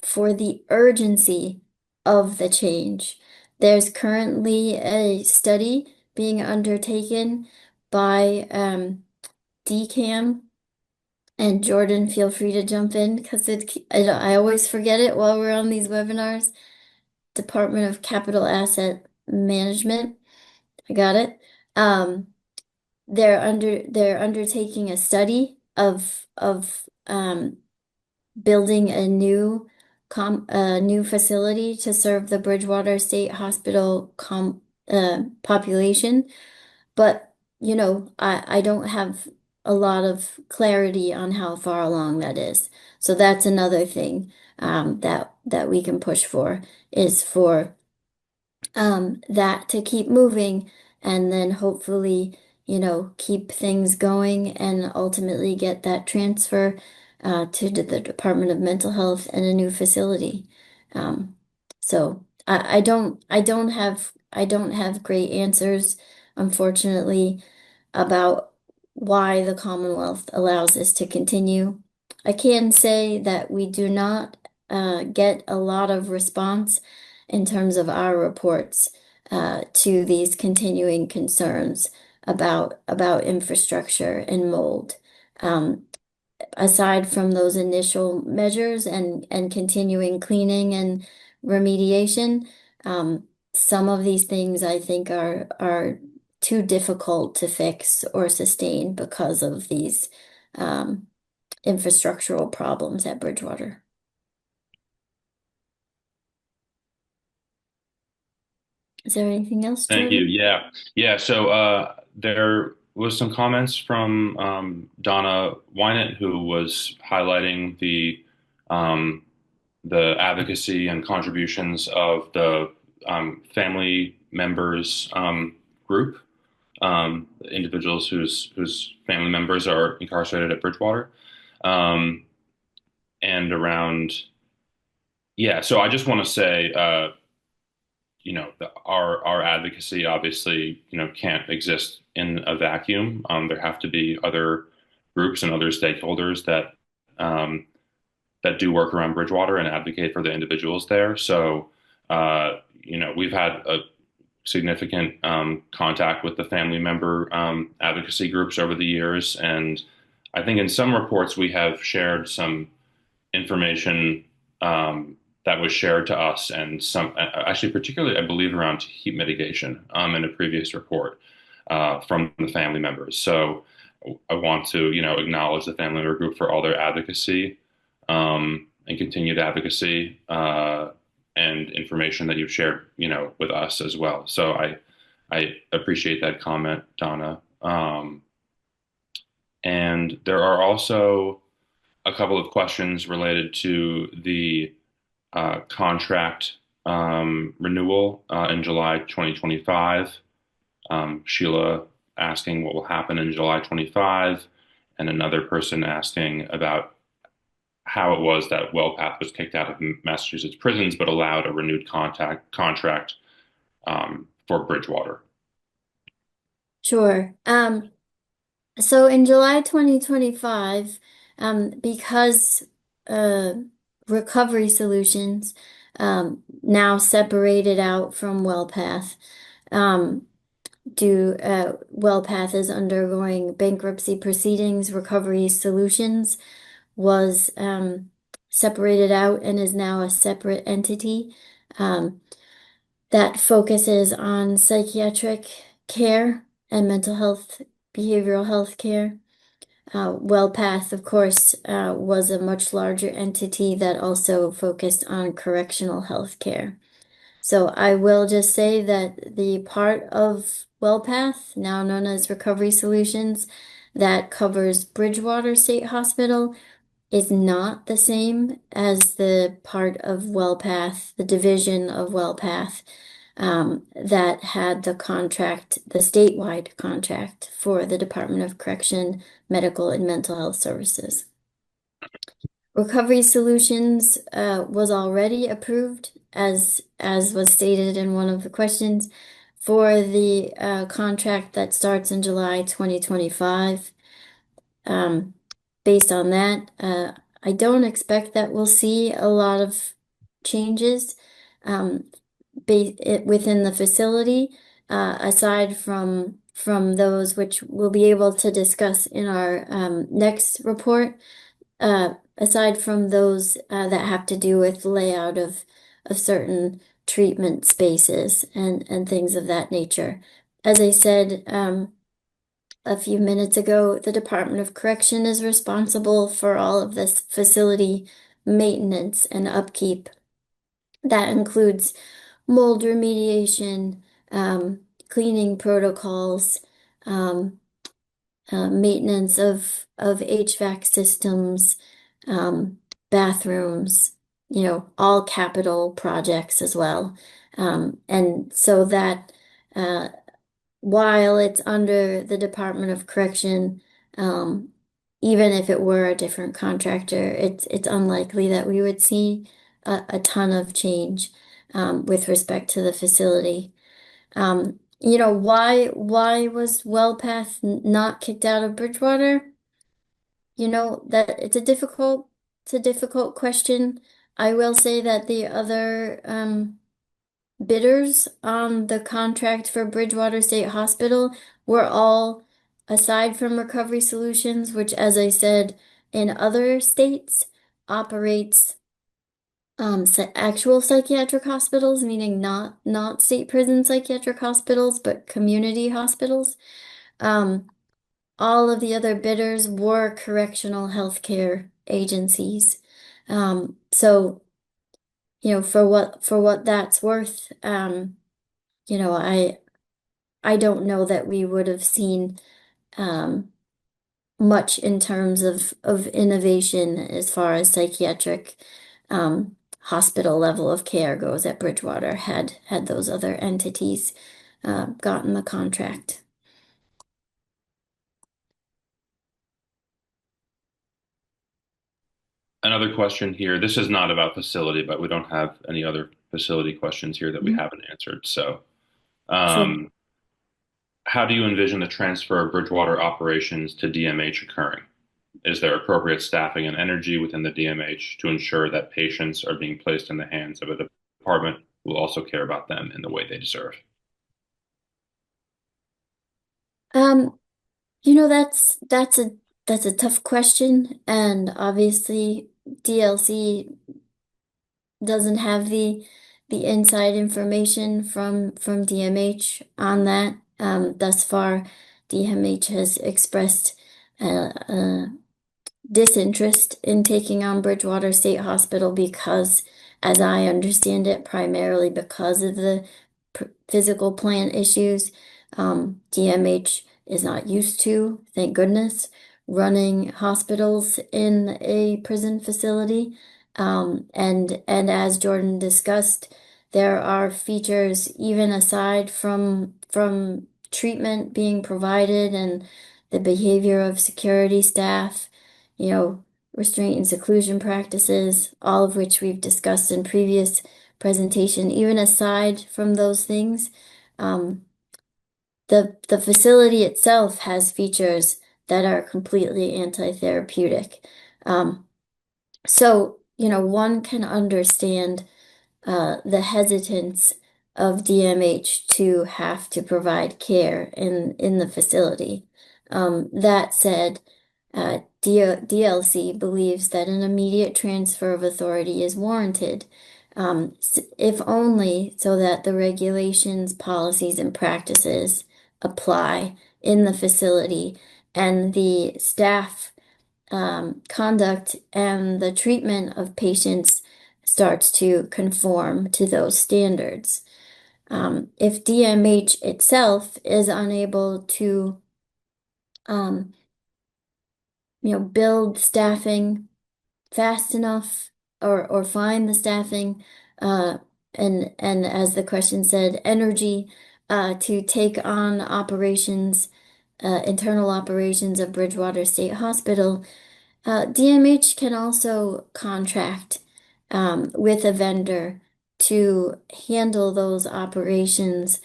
for the urgency of the change. There's currently a study being undertaken by DCAM, and Jordan, feel free to jump in because I always forget it while we're on these webinars. Department of Capital Asset Management. I got it. Um, they're undertaking a study of building a new facility to serve the Bridgewater State Hospital population. But I don't have a lot of clarity on how far along that is. So that's another thing that we can push for is for that to keep moving and then hopefully, keep things going and ultimately get that transfer to the Department of Mental Health and a new facility. Um, so I don't have great answers, unfortunately, about why the Commonwealth allows this to continue. I can say that we do not get a lot of response in terms of our reports to these continuing concerns about infrastructure and mold. Um, Aside from those initial measures and continuing cleaning and remediation, some of these things I think are too difficult to fix or sustain because of these um, infrastructural problems at Bridgewater. Is there anything else, Thank you. Jordan? Yeah. Yeah. So there was some comments from Donna Wynant, who was highlighting um, the advocacy and contributions of the family members group, individuals whose family members are incarcerated at Bridgewater, um, and around. Yeah. So I just want to say. Our advocacy obviously, can't exist in a vacuum. There have to be other groups and other stakeholders um, that do work around Bridgewater and advocate for the individuals there. So, we've had a significant contact with the family member advocacy groups over the years, and I think in some reports we have shared some information that was shared to us, and some actually, particularly, I believe, around heat mitigation in a previous report from the family members. So I want to, acknowledge the family member group for all their advocacy and continued advocacy and information that you've shared, with us as well. So I appreciate that comment, Donna. And there are also a couple of questions related to the contract renewal in July 2025. Sheila asking what will happen in July 25, and another person asking about how it was that WellPath was kicked out of Massachusetts prisons but allowed a renewed contract for Bridgewater. Sure. So in July 2025, because uh, Recovery Solutions now separated out from WellPath, um, WellPath is undergoing bankruptcy proceedings. Recovery Solutions was separated out and is now a separate entity um, that focuses on psychiatric care and mental health, behavioral health care. WellPath, of course, was a much larger entity that also focused on correctional health care. So I will just say that the part of WellPath, now known as Recovery Solutions, that covers Bridgewater State Hospital is not the same as the part of WellPath, the division of WellPath, that had the contract, the statewide contract for the Department of Correction, Medical and Mental Health Services. Recovery Solutions was already approved, as was stated in one of the questions, for the contract that starts in July 2025. Um, Based on that, I don't expect that we'll see a lot of changes um, within the facility, aside from those which we'll be able to discuss in our next report. Aside from those that have to do with layout of certain treatment spaces and things of that nature. As I said a few minutes ago, the Department of Correction is responsible for all of this facility maintenance and upkeep. That includes mold remediation, cleaning protocols, um, maintenance of HVAC systems, bathrooms, all capital projects as well. And so that while it's under the Department of Correction, um, even if it were a different contractor, it's unlikely that we would see a ton of change with respect to the facility. Why was WellPath not kicked out of Bridgewater? That it's a difficult question. I will say that the other bidders on the contract for Bridgewater State Hospital were all, aside from Recovery Solutions, which, as I said, in other states operates actual psychiatric hospitals, meaning not state prison psychiatric hospitals, but community hospitals. Um, all of the other bidders were correctional healthcare agencies. So, for what that's worth, I don't know that we would have seen um, much in terms of innovation as far as psychiatric hospital level of care goes at Bridgewater had those other entities gotten the contract. Another question here. This is not about facility, but we don't have any other facility questions here that we Mhm. haven't answered. So, Sure. um, how do you envision the transfer of Bridgewater operations to DMH occurring? Is there appropriate staffing and energy within the DMH to ensure that patients are being placed in the hands of a department who will also care about them in the way they deserve? Um, that's a tough question, and obviously DLC doesn't have the inside information from DMH on that. Thus far, DMH has expressed uh, disinterest in taking on Bridgewater State Hospital because, as I understand it, primarily because of the physical plant issues. DMH is not used to, thank goodness, running hospitals in a prison facility. And as Jordan discussed, there are features even aside from treatment being provided and the behavior of security staff, you know, restraint and seclusion practices, all of which we've discussed in previous presentation. Even aside from those things, um, the facility itself has features that are completely anti-therapeutic. Um, so, one can understand the hesitance of DMH to have to provide care in the facility. That said, DLC believes that an immediate transfer of authority is warranted, if only so that the regulations, policies, and practices apply in the facility and the staff conduct and the treatment of patients starts to conform to those standards. If DMH itself is unable to, um, build staffing fast enough or find the staffing, uh, and as the question said, energy to take on operations, internal operations of Bridgewater State Hospital, DMH can also contract with a vendor to handle those operations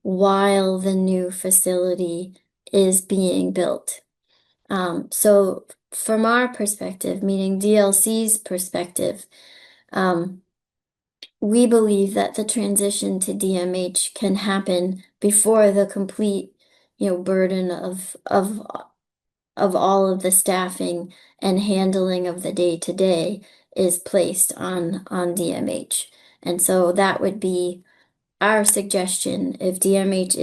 while the new facility is being built. So from our perspective, meaning DLC's perspective, um, we believe that the transition to DMH can happen before the complete, burden of all of the staffing and handling of the day-to-day is placed on DMH. And so that would be our suggestion if DMH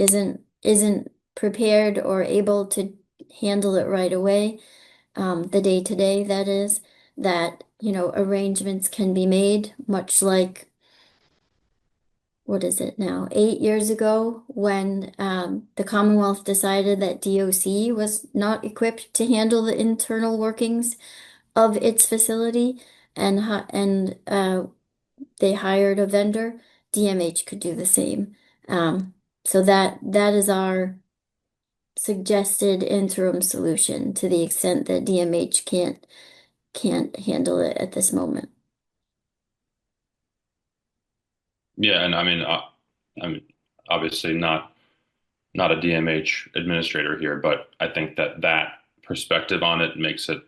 isn't prepared or able to handle it right away, the day-to-day that is, that, arrangements can be made, much like what is it now, 8 years ago when the Commonwealth decided that DOC was not equipped to handle the internal workings of its facility and they hired a vendor. DMH could do the same. Um, so that is our suggested interim solution to the extent that DMH can't handle it at this moment. Yeah, and I mean, obviously not a DMH administrator here, but I think that perspective on it makes it,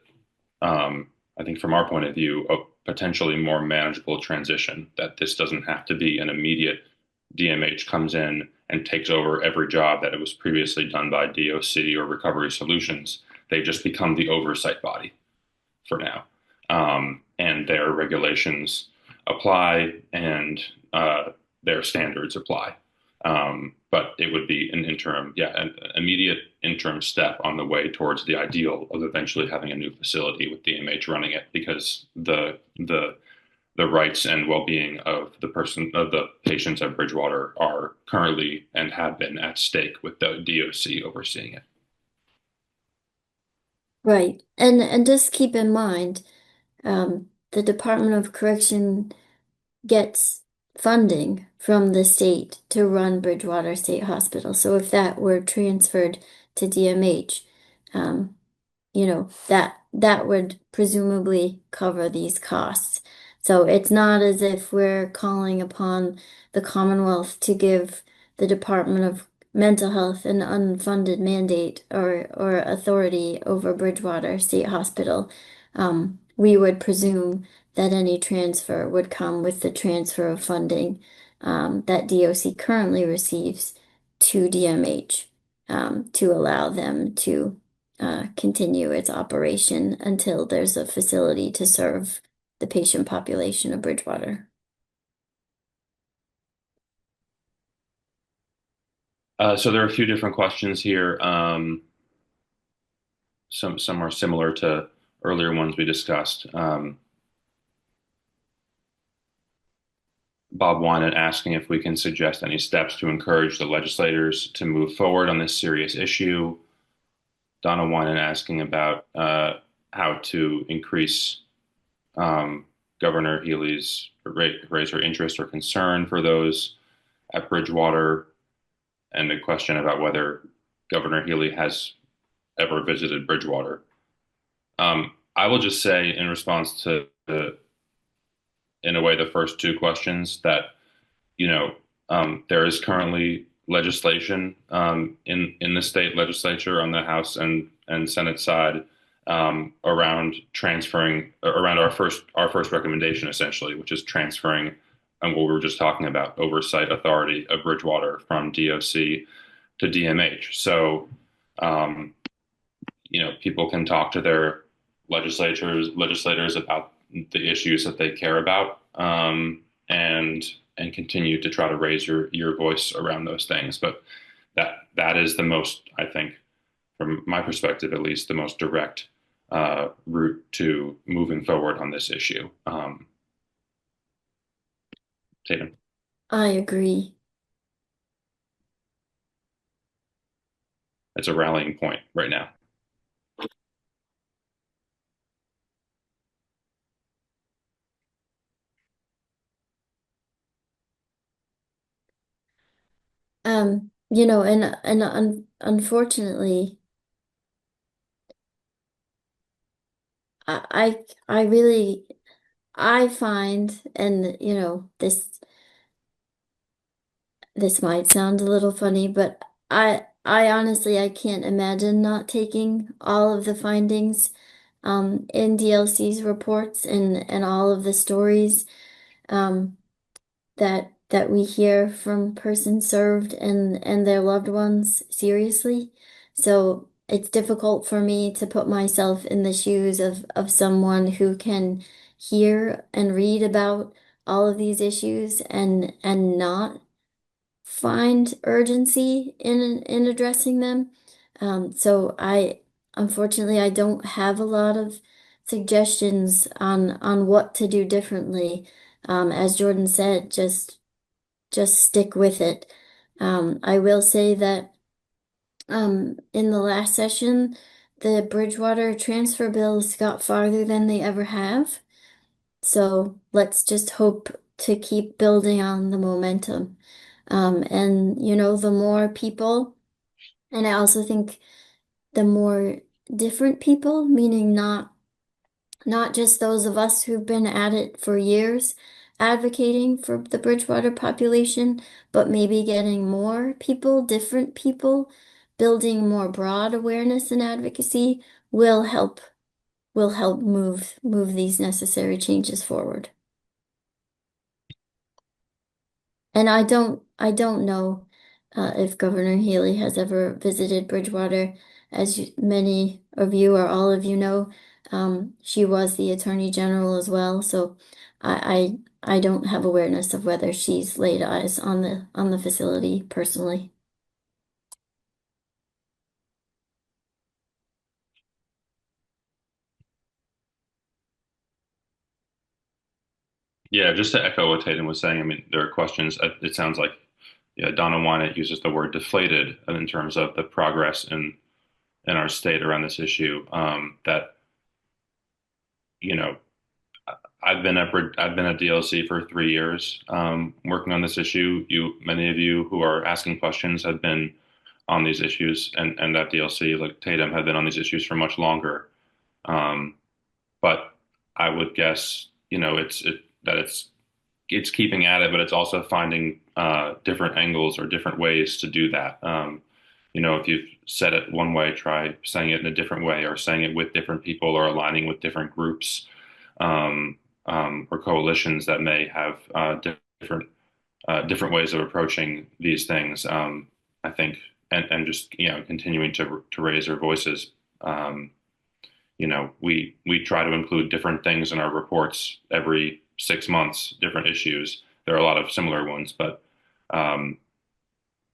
I think from our point of view, a potentially more manageable transition. That this doesn't have to be an immediate DMH comes in and takes over every job that it was previously done by DOC or Recovery Solutions. They just become the oversight body for now, and their regulations apply and their standards apply. But it would be an interim, yeah, an immediate interim step on the way towards the ideal of eventually having a new facility with DMH running it, because the rights and well-being of the patients at Bridgewater are currently and have been at stake with the DOC overseeing it. Right. And just keep in mind, the Department of Correction gets funding from the state to run Bridgewater State Hospital. So if that were transferred to DMH, um, that would presumably cover these costs. So it's not as if we're calling upon the Commonwealth to give the Department of Mental Health an unfunded mandate or authority over Bridgewater State Hospital. We would presume that any transfer would come with the transfer of funding that DOC currently receives to DMH to allow them to continue its operation until there's a facility to serve the patient population of Bridgewater. So there are a few different questions here. Some are similar to earlier ones we discussed. Bob Winan asking if we can suggest any steps to encourage the legislators to move forward on this serious issue. Donna Winan asking about how to increase Governor Healy's raise her interest or concern for those at Bridgewater, and a question about whether Governor Healy has ever visited Bridgewater. I will just say in response to in a way, the first two questions that, there is currently legislation in the state legislature on the House and Senate side around transferring around our first recommendation essentially, which is transferring and what we were just talking about, oversight authority of Bridgewater from DOC to DMH. So, people can talk to their legislators about the issues that they care about, and continue to try to raise your voice around those things. But that is the most, I think, from my perspective at least, the most direct route to moving forward on this issue. Tatum, I agree. it's a rallying point right now. Unfortunately, I really I find, and this might sound a little funny, but I honestly I can't imagine not taking all of the findings in DLC's reports and all of the stories um that we hear from persons served and their loved ones seriously. So it's difficult for me to put myself in the shoes of someone who can hear and read about all of these issues and not find urgency in addressing them. So unfortunately I don't have a lot of suggestions on what to do differently. As Jordan said, just stick with it. I will say that in the last session, the Bridgewater transfer bills got farther than they ever have. So let's just hope to keep building on the momentum. And the more people, and I also think the more different people, meaning not just those of us who've been at it for years advocating for the Bridgewater population, but maybe getting more people, different people, building more broad awareness and advocacy will help move these necessary changes forward. And I don't know if Governor Healy has ever visited Bridgewater. As many of you or all of you know, she was the Attorney General as well. So I don't have awareness of whether she's laid eyes on the facility personally. Yeah, just to echo what Tatum was saying, I mean, there are questions. It sounds like, yeah, Donna Wynett uses the word deflated in terms of the progress in our state around this issue. That you know, I've been at DLC for 3 years, working on this issue. Many of you who are asking questions have been on these issues, and at DLC, like Tatum, have been on these issues for much longer. Um, but I would guess, that it's keeping at it, but it's also finding different angles or different ways to do that. If you've said it one way, try saying it in a different way, or saying it with different people, or aligning with different groups um, or coalitions that may have different ways of approaching these things. I think, and just continuing to raise our voices. We try to include different things in our reports every 6 months, different issues. There are a lot of similar ones, um,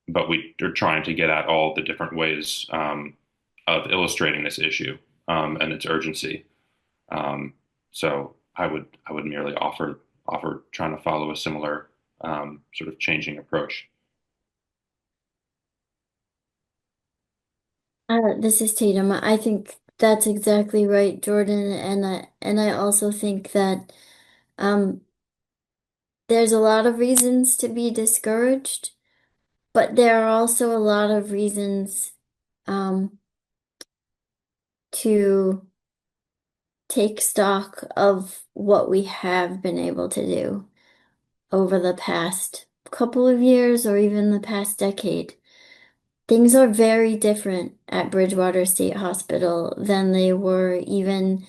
but we are trying to get at all the different ways of illustrating this issue and its urgency. Um, so I would merely offer trying to follow a similar sort of changing approach. This is Tatum. I think that's exactly right, Jordan, and I also think that um, there's a lot of reasons to be discouraged. But there are also a lot of reasons um, to take stock of what we have been able to do over the past couple of years or even the past decade. Things are very different at Bridgewater State Hospital than they were even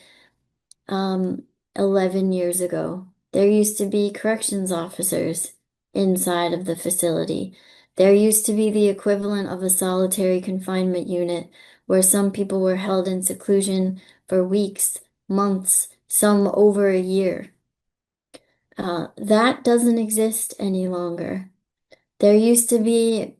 um, 11 years ago. There used to be corrections officers inside of the facility. There used to be the equivalent of a solitary confinement unit where some people were held in seclusion for weeks, months, some over a year. That doesn't exist any longer. There used to be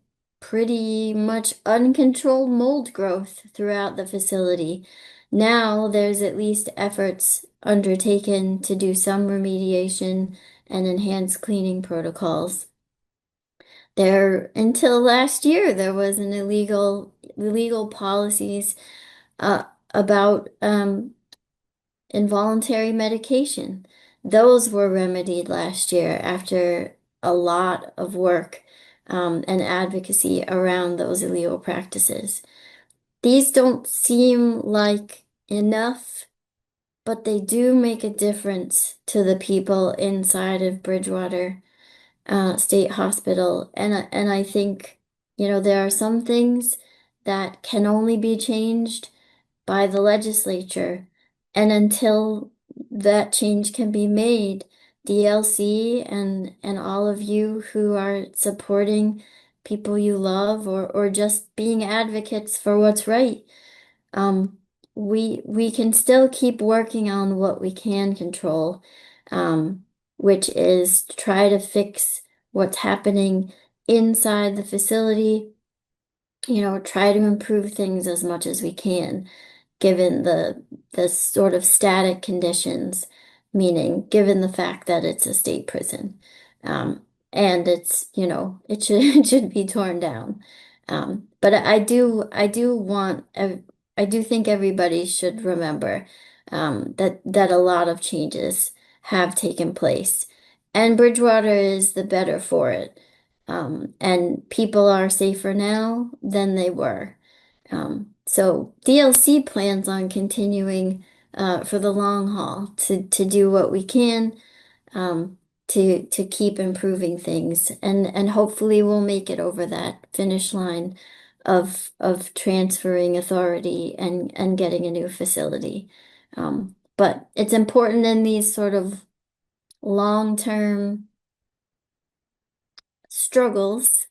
pretty much uncontrolled mold growth throughout the facility. Now there's at least efforts undertaken to do some remediation and enhance cleaning protocols. Until last year, there was an illegal policies uh, about involuntary medication. Those were remedied last year after a lot of work and advocacy around those illegal practices. These don't seem like enough, but they do make a difference to the people inside of Bridgewater State Hospital. And I think, there are some things that can only be changed by the legislature. And until that change can be made, DLC and all of you who are supporting people you love or just being advocates for what's right, um, we can still keep working on what we can control, which is to try to fix what's happening inside the facility, try to improve things as much as we can given the sort of static conditions, meaning given the fact that it's a state prison. Um, and it should it should be torn down. But I do think everybody should remember that a lot of changes have taken place, and Bridgewater is the better for it. And people are safer now than they were. So DLC plans on continuing for the long haul to do what we can to keep improving things and hopefully we'll make it over that finish line of transferring authority and getting a new facility. But it's important in these sort of long-term struggles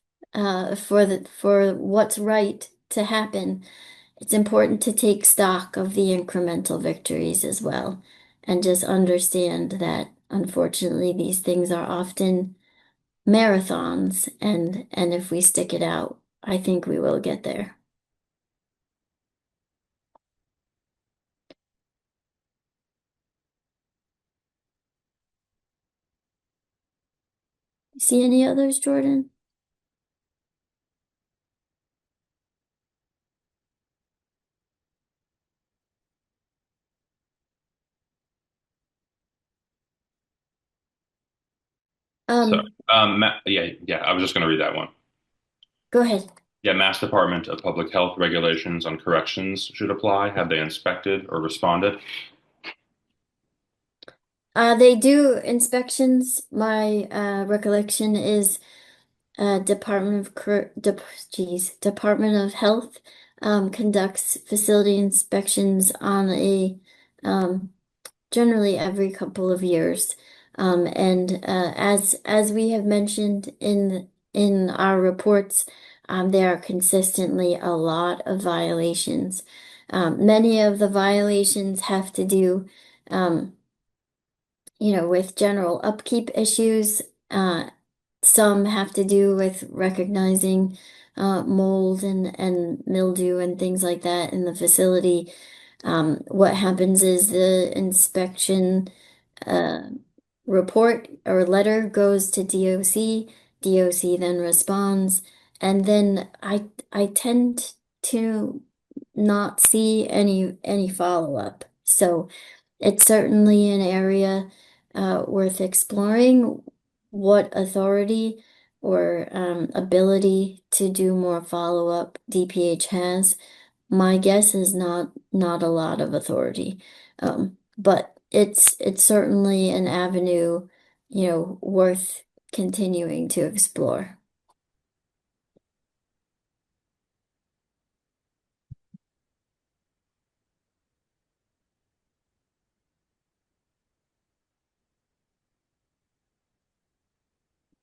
for what's right to happen. It's important to take stock of the incremental victories as well, and just understand that unfortunately these things are often marathons, and if we stick it out, I think we will get there. See any others, Jordan? So, Um, yeah, I was just going to read that one. Go ahead. Yeah, Mass Department of Public Health regulations on corrections should apply. Have they inspected or responded? They do inspections. My recollection is Department of Department of Health conducts facility inspections on a um, generally every couple of years. And as we have mentioned in our reports, there are consistently a lot of violations. Many of the violations have to do um, with general upkeep issues. Some have to do with recognizing mold and mildew and things like that in the facility. What happens is the inspection uh, report or letter goes to DOC. DOC then responds, and then I tend to not see any follow-up. So it's certainly an area worth exploring. What authority or ability to do more follow-up DPH has. My guess is not a lot of authority. But it's certainly an avenue, worth continuing to explore.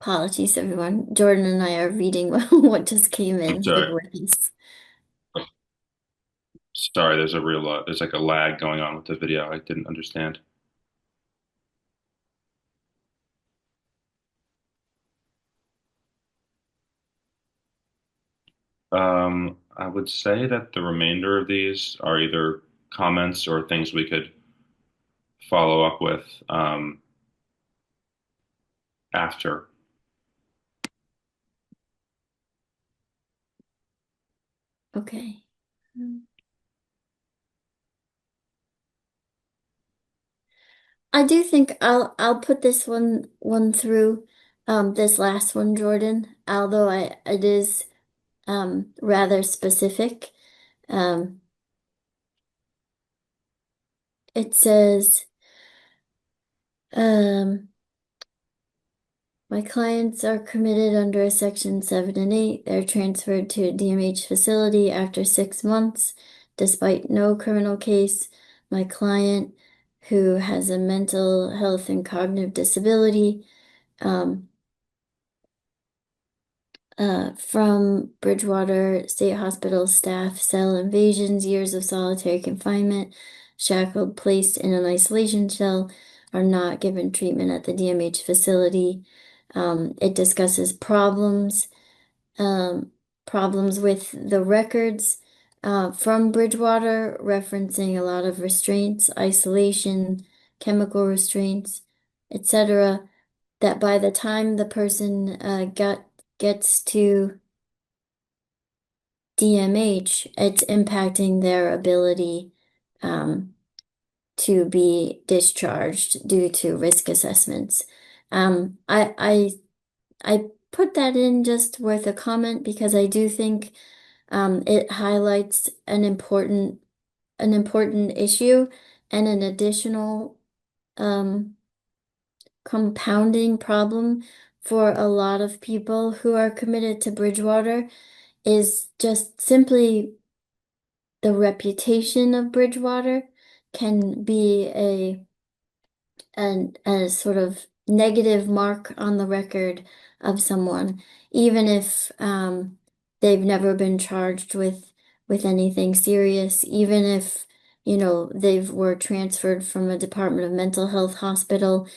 Apologies, everyone. Jordan and I are reading what just came I'm in. sorry. Bear with us. Sorry, there's a real there's like a lag going on with the video. I didn't understand. I would say that the remainder of these are either comments or things we could follow up with after. Okay. I do think I'll put this one through this last one, Jordan, although I it is rather specific. Um it says um my clients are committed under Section 7 and 8. They're transferred to a DMH facility after 6 months, despite no criminal case. My client, who has a mental health and cognitive disability, um, from Bridgewater State Hospital staff, cell invasions, years of solitary confinement, shackled, placed in an isolation cell, are not given treatment at the DMH facility. It discusses um, problems with the records from Bridgewater, referencing a lot of restraints, isolation, chemical restraints, etc. That by the time the person gets to DMH, it's impacting their ability to be discharged due to risk assessments. I put that in just worth a comment because I do think it highlights an important issue and an additional um, compounding problem for a lot of people who are committed to Bridgewater is just simply the reputation of Bridgewater can be a sort of negative mark on the record of someone, even if they've never been charged with anything serious, even if they were transferred from a Department of Mental Health hospital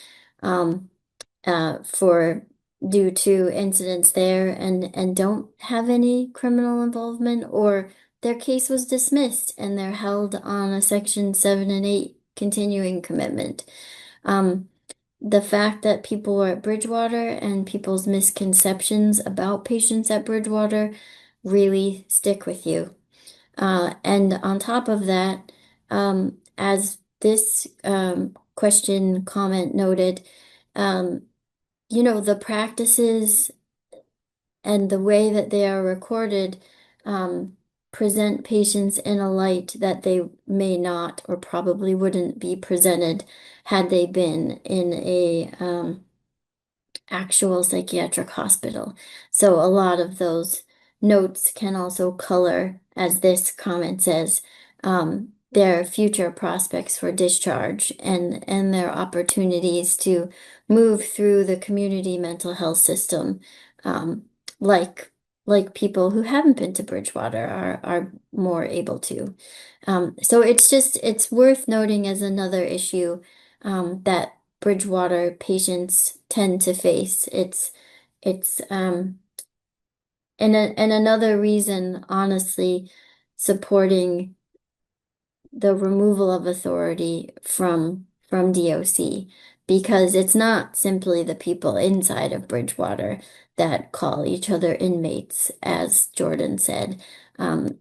um, for due to incidents there and don't have any criminal involvement, or their case was dismissed and they're held on a Section 7 and 8 continuing commitment. Um, the fact that people are at Bridgewater and people's misconceptions about patients at Bridgewater really stick with you. And on top of that, as this question comment noted, um, the practices and the way that they are recorded present patients in a light that they may not or probably wouldn't be presented had they been in a actual psychiatric hospital. So a lot of those notes can also color, as this comment says, their future prospects for discharge and their opportunities to move through the community mental health system, um, like like people who haven't been to Bridgewater are more able to. So it's worth noting as another issue that Bridgewater patients tend to face. It's and another reason, honestly, supporting the removal of authority from DOC, because it's not simply the people inside of Bridgewater that call each other inmates, as Jordan said.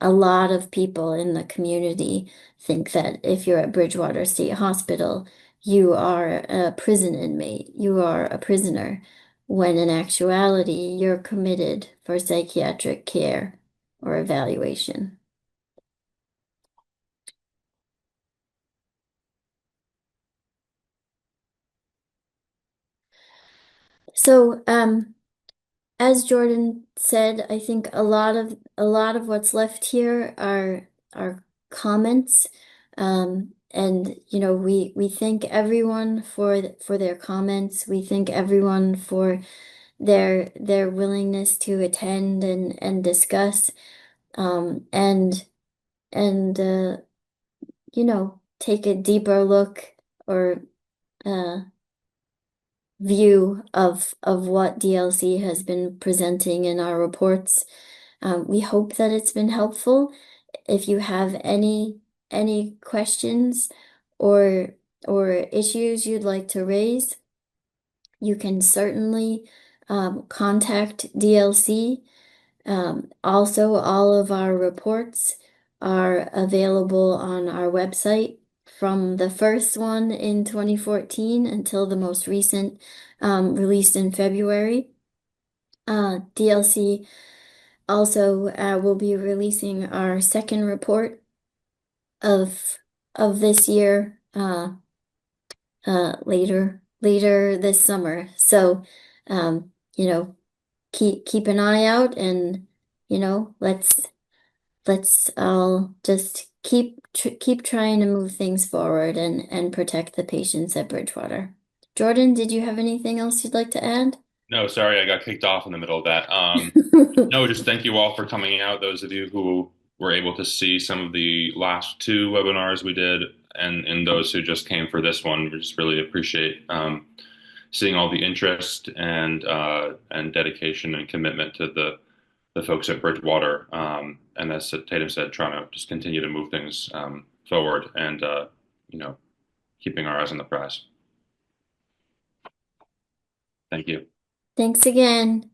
A lot of people in the community think that if you're at Bridgewater State Hospital, you are a prison inmate, you are a prisoner, when in actuality, you're committed for psychiatric care or evaluation. So, as Jordan said, I think a lot of what's left here are comments. And we thank everyone for their comments. We thank everyone for their willingness to attend and discuss and take a deeper look or uh view of what DLC has been presenting in our reports. We hope that it's been helpful. If you have any questions or issues you'd like to raise, you can certainly contact DLC. Also, all of our reports are available on our website from the first one in 2014 until the most recent released in February. DLC also will be releasing our second report of this year later this summer. So, you know, keep an eye out, and let's all just keep trying to move things forward and protect the patients at Bridgewater. Jordan, did you have anything else you'd like to add? No, sorry, I got kicked off in the middle of that. No, just thank you all for coming out. Those of you who were able to see some of the last two webinars we did, and those who just came for this one, we just really appreciate seeing all the interest and dedication and commitment to the folks at Bridgewater. And as Tatum said, trying to just continue to move things forward and you know, keeping our eyes on the prize. Thank you. Thanks again.